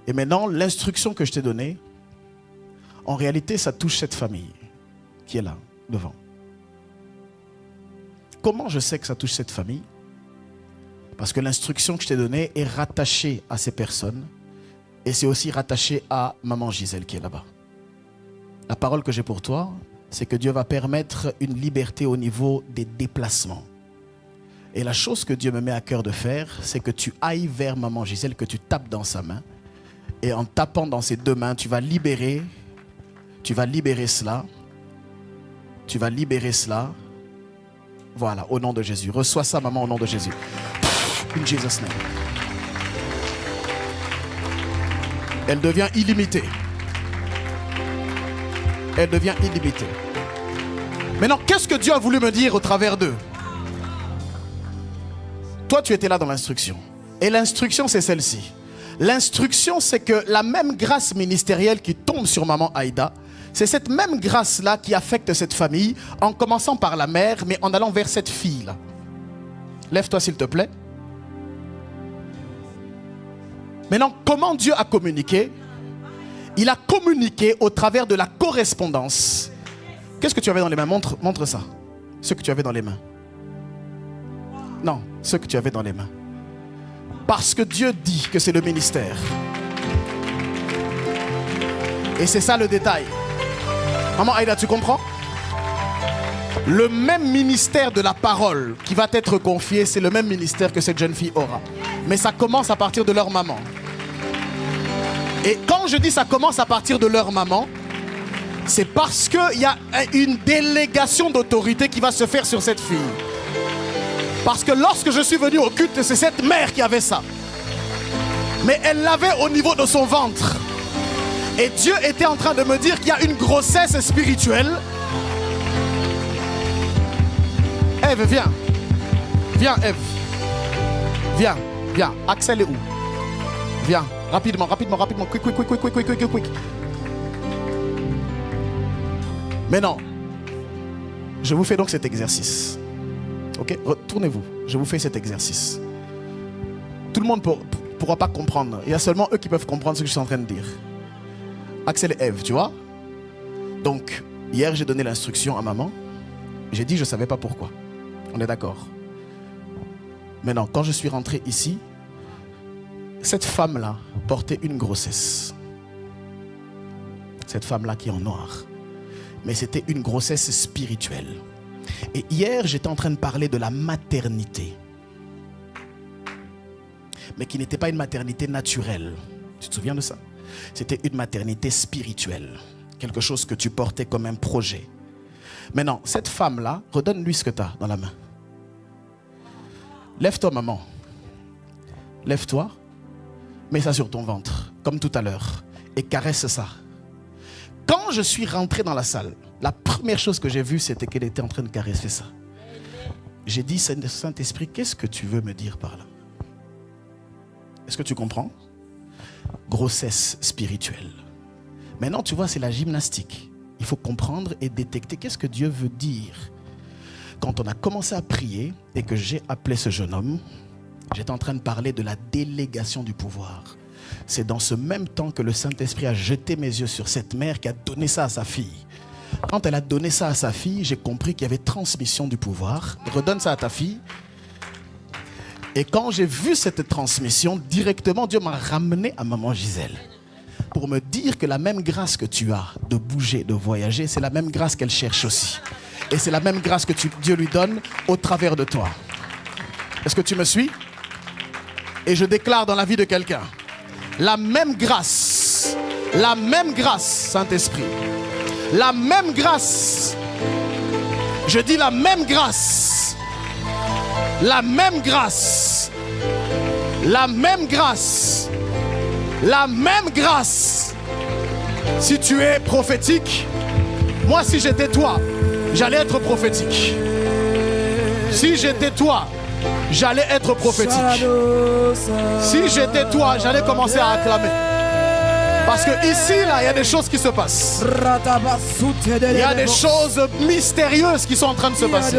Et maintenant, l'instruction que je t'ai donnée, en réalité, ça touche cette famille qui est là, devant. Comment je sais que ça touche cette famille? Parce que l'instruction que je t'ai donnée est rattachée à ces personnes. Et c'est aussi rattaché à Maman Gisèle qui est là-bas. La parole que j'ai pour toi, c'est que Dieu va permettre une liberté au niveau des déplacements. Et la chose que Dieu me met à cœur de faire, c'est que tu ailles vers Maman Gisèle, que tu tapes dans sa main. Et en tapant dans ses deux mains, tu vas libérer cela. Tu vas libérer cela. Voilà, au nom de Jésus. Reçois ça, maman, au nom de Jésus. In Jesus' name. Elle devient illimitée. Elle devient illimitée. Maintenant, qu'est-ce que Dieu a voulu me dire au travers d'eux? Toi, tu étais là dans l'instruction. Et l'instruction, c'est celle-ci. L'instruction, c'est que la même grâce ministérielle qui tombe sur maman Aïda, c'est cette même grâce-là qui affecte cette famille, en commençant par la mère, mais en allant vers cette fille-là. Lève-toi, s'il te plaît. Maintenant, comment Dieu a communiqué? Il a communiqué au travers de la correspondance. Qu'est-ce que tu avais dans les mains? Montre ça. Ce que tu avais dans les mains. Non, ce que tu avais dans les mains. Parce que Dieu dit que c'est le ministère. Et c'est ça le détail. Maman Aïda, tu comprends? Le même ministère de la parole qui va t'être confié, c'est le même ministère que cette jeune fille aura. Mais ça commence à partir de leur maman. Et quand je dis ça commence à partir de leur maman, c'est parce qu'il y a une délégation d'autorité qui va se faire sur cette fille. Parce que lorsque je suis venu au culte, c'est cette mère qui avait ça. Mais elle l'avait au niveau de son ventre. Et Dieu était en train de me dire qu'il y a une grossesse spirituelle. Ève, viens. Viens, Ève. Viens, viens. Axel est où? Viens, rapidement, rapidement, rapidement. Quick, quick, quick, quick, quick, quick, quick, quick. Maintenant, je vous fais donc cet exercice. Ok, retournez-vous. Je vous fais cet exercice. Tout le monde ne pourra pas comprendre. Il y a seulement eux qui peuvent comprendre ce que je suis en train de dire. Axel et Ève, tu vois. Donc, hier, j'ai donné l'instruction à maman. J'ai dit, je ne savais pas pourquoi. On est d'accord. Maintenant, quand je suis rentré ici, cette femme-là portait une grossesse. Cette femme-là qui est en noir. Mais c'était une grossesse spirituelle. Et hier, j'étais en train de parler de la maternité. Mais qui n'était pas une maternité naturelle. Tu te souviens de ça? C'était une maternité spirituelle. Quelque chose que tu portais comme un projet. Maintenant, cette femme-là, redonne-lui ce que tu as dans la main. Lève-toi, maman. Lève-toi. Mets ça sur ton ventre, comme tout à l'heure. Et caresse ça. Quand je suis rentré dans la salle, la première chose que j'ai vue, c'était qu'elle était en train de caresser ça. J'ai dit, Saint-Esprit, qu'est-ce que tu veux me dire par là? Est-ce que tu comprends? Grossesse spirituelle. Maintenant, tu vois, c'est la gymnastique. Il faut comprendre et détecter qu'est-ce que Dieu veut dire. Quand on a commencé à prier et que j'ai appelé ce jeune homme, j'étais en train de parler de la délégation du pouvoir. C'est dans ce même temps que le Saint-Esprit a jeté mes yeux sur cette mère qui a donné ça à sa fille. Quand elle a donné ça à sa fille, j'ai compris qu'il y avait transmission du pouvoir. Redonne ça à ta fille. Et quand j'ai vu cette transmission, directement, Dieu m'a ramené à maman Gisèle. pour me dire que la même grâce que tu as de bouger, de voyager, c'est la même grâce qu'elle cherche aussi. Et c'est la même grâce que Dieu lui donne au travers de toi. Est-ce que tu me suis? Et je déclare dans la vie de quelqu'un, la même grâce, Saint-Esprit, la même grâce, je dis la même grâce, la même grâce, la même grâce, la même grâce. Si tu es prophétique, moi si j'étais toi, j'allais être prophétique. Si j'étais toi, j'allais être prophétique. Si j'étais toi, j'allais commencer à acclamer. Parce que ici, là, il y a des choses qui se passent. Il y a des choses mystérieuses qui sont en train de se passer.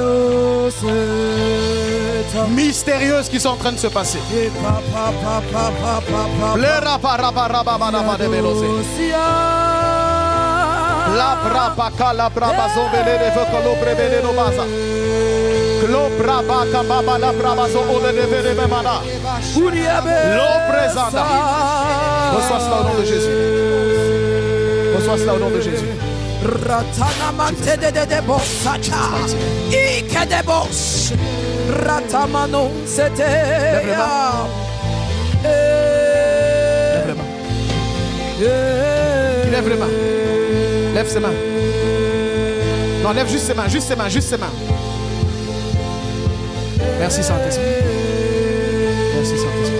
Mystérieuses qui sont en train de se passer. La braba kala braba zombele de vekolo prebele no baza. Klo braba kababa la braba zo ole de vele memana. Lo présenda. Reçois cela au nom de Jésus. Reçois cela au nom de Jésus. Ratana mante de bosacha. Ike de bos. Ratamano sete. Lève les mains. Lève les mains. Lève les mains. Lève ses mains. Non, lève juste ses mains, juste ses mains, juste ses mains. Merci Saint-Esprit. Merci Saint-Esprit.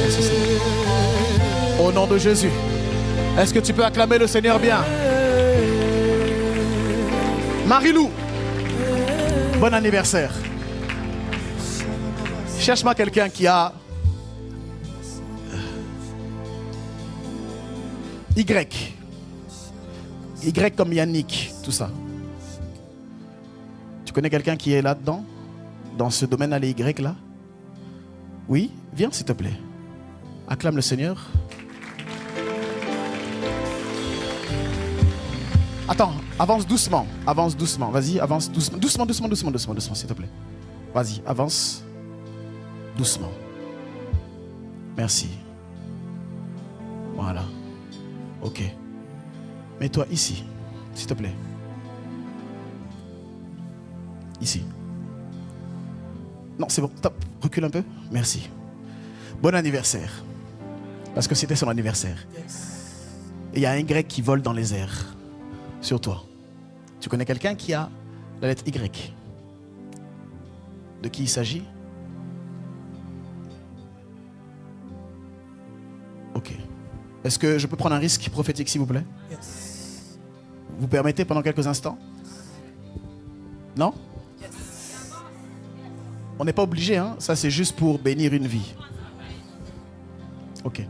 Merci Saint-Esprit. Au nom de Jésus. Est-ce que tu peux acclamer le Seigneur bien? Marie-Lou, bon anniversaire. Cherche-moi quelqu'un qui a Y. Y comme Yannick, tout ça. Tu connais quelqu'un qui est là-dedans? Dans ce domaine, les Y là? Oui? Viens s'il te plaît. Acclame le Seigneur. Attends, avance doucement. Avance doucement. Vas-y, avance doucement. Doucement, s'il te plaît. Vas-y, avance. Doucement. Merci. Voilà. Ok. Mets-toi ici, s'il te plaît. Ici. Non, c'est bon. Top. Recule un peu. Merci. Bon anniversaire. Parce que c'était son anniversaire. Et il y a un Y qui vole dans les airs. Sur toi. Tu connais quelqu'un qui a la lettre Y? De qui il s'agit? Ok. Est-ce que je peux prendre un risque prophétique, s'il vous plaît? Vous permettez pendant quelques instants? Non? On n'est pas obligé, hein? Ça c'est juste pour bénir une vie. Ok.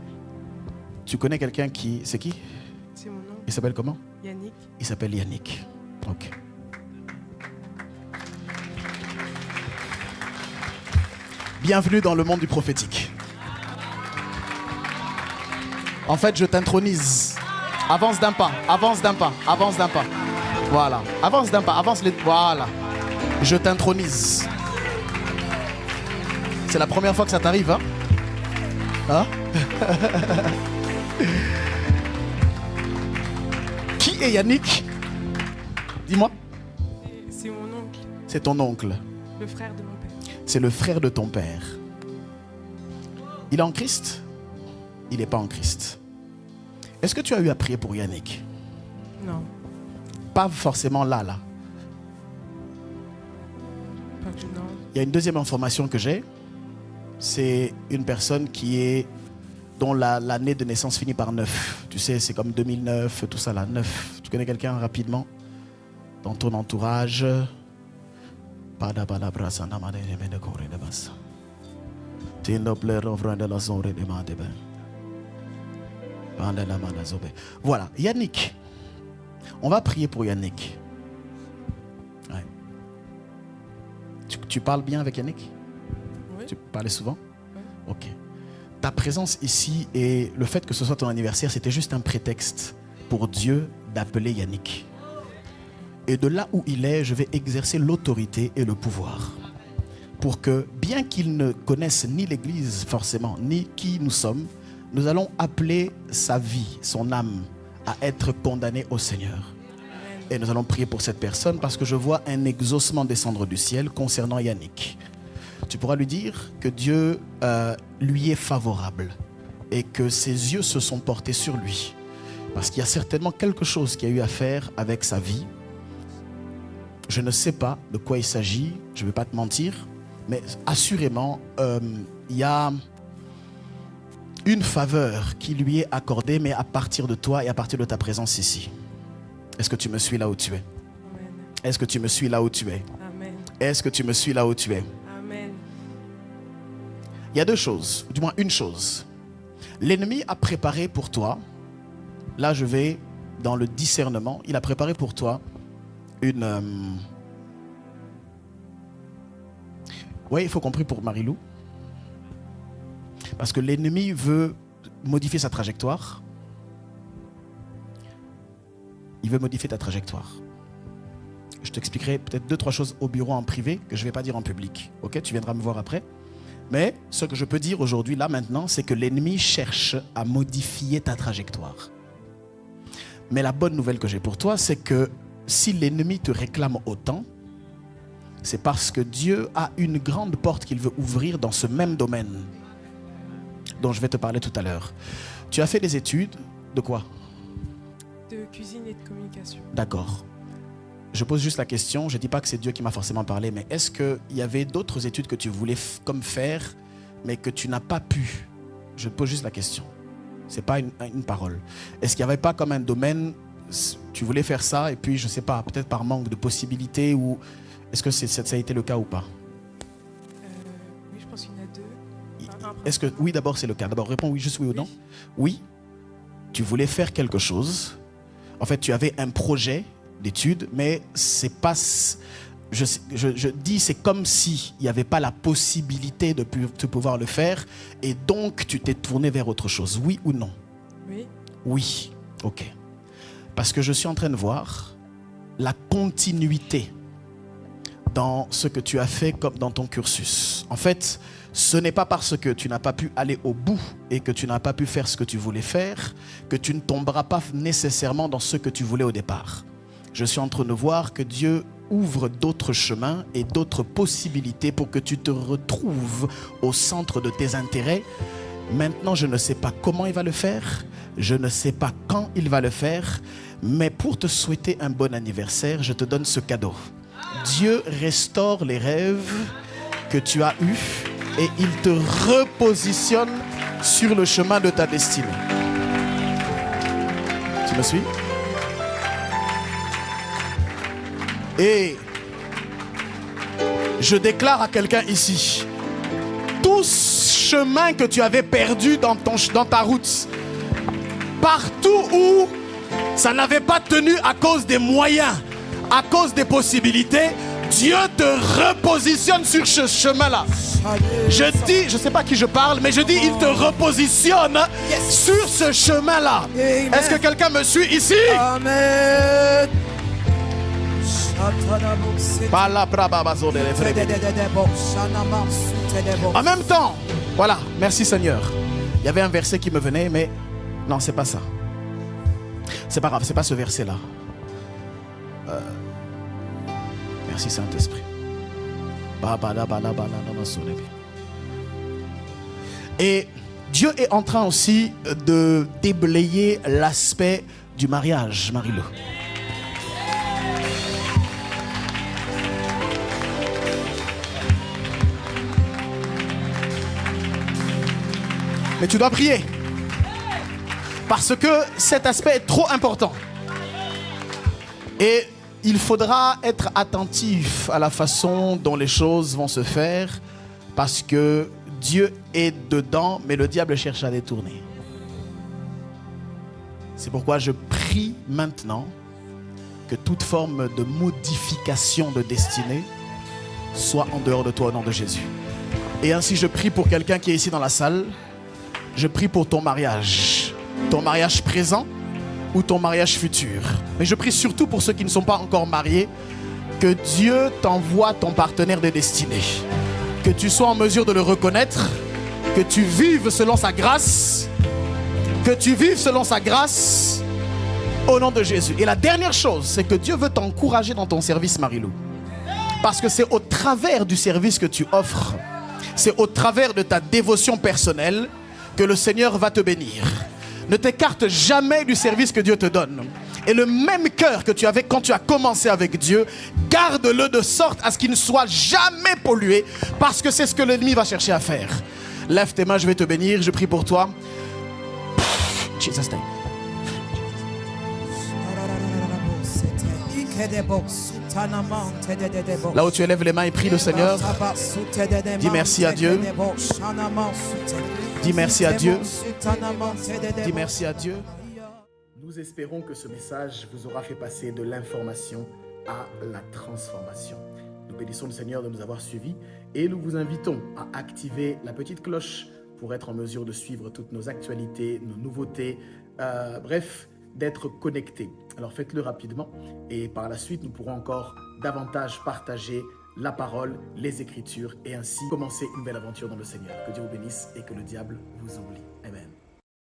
Tu connais quelqu'un qui... C'est qui? C'est mon nom. Il s'appelle comment? Yannick. Il s'appelle Yannick. Ok. Bienvenue dans le monde du prophétique. En fait, je t'intronise. Avance d'un pas, avance d'un pas, avance d'un pas. Voilà. Avance d'un pas, avance les... Voilà. Je t'intronise. C'est la première fois que ça t'arrive, hein? Hein? Qui est Yannick? Dis-moi. C'est mon oncle, C'est ton oncle. le frère de mon père. C'est le frère de ton père. Il est en Christ? Il n'est pas en Christ. Est-ce que tu as eu à prier pour Yannick? Non, Pas forcément là. pas que non. Il y a une deuxième information que j'ai. C'est une personne dont l'année de naissance finit par 9. Tu sais, c'est comme 2009, tout ça là, 9. Tu connais quelqu'un rapidement dans ton entourage? Voilà, Yannick. On va prier pour Yannick. Ouais. Tu parles bien avec Yannick? Oui. Tu parlais souvent? Oui. Ok. Ta présence ici et le fait que ce soit ton anniversaire, c'était juste un prétexte pour Dieu d'appeler Yannick. Et de là où il est, je vais exercer l'autorité et le pouvoir. Pour que, bien qu'il ne connaisse ni l'Église forcément, ni qui nous sommes, nous allons appeler sa vie, son âme, à être condamnée au Seigneur. Et nous allons prier pour cette personne parce que je vois un exaucement descendre du ciel concernant Yannick. Tu pourras lui dire que Dieu lui est favorable et que ses yeux se sont portés sur lui. Parce qu'il y a certainement quelque chose qui a eu à faire avec sa vie. Je ne sais pas de quoi il s'agit, je ne vais pas te mentir, mais assurément, il y a une faveur qui lui est accordée, mais à partir de toi et à partir de ta présence ici. Est-ce que tu me suis là où tu es? Amen. Est-ce que tu me suis là où tu es? Amen. Est-ce que tu me suis là où tu es? Amen. Il y a deux choses, du moins une chose. L'ennemi a préparé pour toi, là je vais dans le discernement, il a préparé pour toi une... Oui, il faut compris pour Marie-Lou. Parce que l'ennemi veut modifier sa trajectoire. Il veut modifier ta trajectoire. Je t'expliquerai peut-être 2-3 choses au bureau en privé que je ne vais pas dire en public. Ok, tu viendras me voir après. Mais ce que je peux dire aujourd'hui, là maintenant, c'est que l'ennemi cherche à modifier ta trajectoire. Mais la bonne nouvelle que j'ai pour toi, c'est que si l'ennemi te réclame autant, c'est parce que Dieu a une grande porte qu'il veut ouvrir dans ce même domaine dont je vais te parler tout à l'heure. Tu as fait des études de quoi? De cuisine et de communication. D'accord. Je pose juste la question, je ne dis pas que c'est Dieu qui m'a forcément parlé, mais est-ce qu'il y avait d'autres études que tu voulais comme faire, mais que tu n'as pas pu? Je pose juste la question. Ce n'est pas une parole. Est-ce qu'il n'y avait pas comme un domaine, tu voulais faire ça, et puis je ne sais pas, peut-être par manque de possibilités, ou est-ce que ça a été le cas ou pas? Oui, je pense qu'il y en a deux. Est-ce que, oui, d'abord c'est le cas. D'abord réponds oui, juste oui ou non. Oui, tu voulais faire quelque chose. En fait, tu avais un projet d'études, mais c'est pas... Je dis, c'est comme s'il n'y avait pas la possibilité de pouvoir le faire, et donc tu t'es tourné vers autre chose. Oui ou non? Oui. Oui, ok. Parce que je suis en train de voir la continuité dans ce que tu as fait comme dans ton cursus. En fait, ce n'est pas parce que tu n'as pas pu aller au bout et que tu n'as pas pu faire ce que tu voulais faire que tu ne tomberas pas nécessairement dans ce que tu voulais au départ. Je suis en train de voir que Dieu ouvre d'autres chemins et d'autres possibilités pour que tu te retrouves au centre de tes intérêts. Maintenant, je ne sais pas comment il va le faire, je ne sais pas quand il va le faire, mais pour te souhaiter un bon anniversaire, je te donne ce cadeau. Dieu restaure les rêves que tu as eus et il te repositionne sur le chemin de ta destinée. Tu me suis? Et je déclare à quelqu'un ici, tout chemin que tu avais perdu dans ta route, partout où ça n'avait pas tenu à cause des moyens, à cause des possibilités, Dieu te repositionne sur ce chemin-là. Je dis, je ne sais pas à qui je parle, mais je dis, il te repositionne sur ce chemin-là. Est-ce que quelqu'un me suit ici? Amen. En même temps, voilà, merci Seigneur. Il y avait un verset qui me venait, mais non, c'est pas ça. C'est pas grave, c'est pas ce verset-là. Merci Saint-Esprit. Et Dieu est en train aussi de déblayer l'aspect du mariage, Marie-Lou. Mais tu dois prier. Parce que cet aspect est trop important. Et il faudra être attentif à la façon dont les choses vont se faire. Parce que Dieu est dedans, mais le diable cherche à détourner. C'est pourquoi je prie maintenant que toute forme de modification de destinée soit en dehors de toi au nom de Jésus. Et ainsi je prie pour quelqu'un qui est ici dans la salle. Je prie pour ton mariage présent ou ton mariage futur. Mais je prie surtout pour ceux qui ne sont pas encore mariés, que Dieu t'envoie ton partenaire de destinée. Que tu sois en mesure de le reconnaître, que tu vives selon sa grâce Que tu vives selon sa grâce au nom de Jésus. Et la dernière chose, c'est que Dieu veut t'encourager dans ton service, Marie-Lou. Parce que c'est au travers du service que tu offres, c'est au travers de ta dévotion personnelle que le Seigneur va te bénir. Ne t'écarte jamais du service que Dieu te donne. Et le même cœur que tu avais quand tu as commencé avec Dieu, garde-le de sorte à ce qu'il ne soit jamais pollué, parce que c'est ce que l'ennemi va chercher à faire. Lève tes mains, je vais te bénir, je prie pour toi. Jesus name. Là où tu élèves les mains et prie le Seigneur, dis merci à Dieu. Dis merci à Dieu. Dis merci à Dieu. Nous espérons que ce message vous aura fait passer de l'information à la transformation. Nous bénissons le Seigneur de nous avoir suivis et nous vous invitons à activer la petite cloche pour être en mesure de suivre toutes nos actualités, nos nouveautés, bref, d'être connectés. Alors faites-le rapidement et par la suite, nous pourrons encore davantage partager la parole, les Écritures et ainsi commencer une belle aventure dans le Seigneur. Que Dieu vous bénisse et que le diable vous oublie.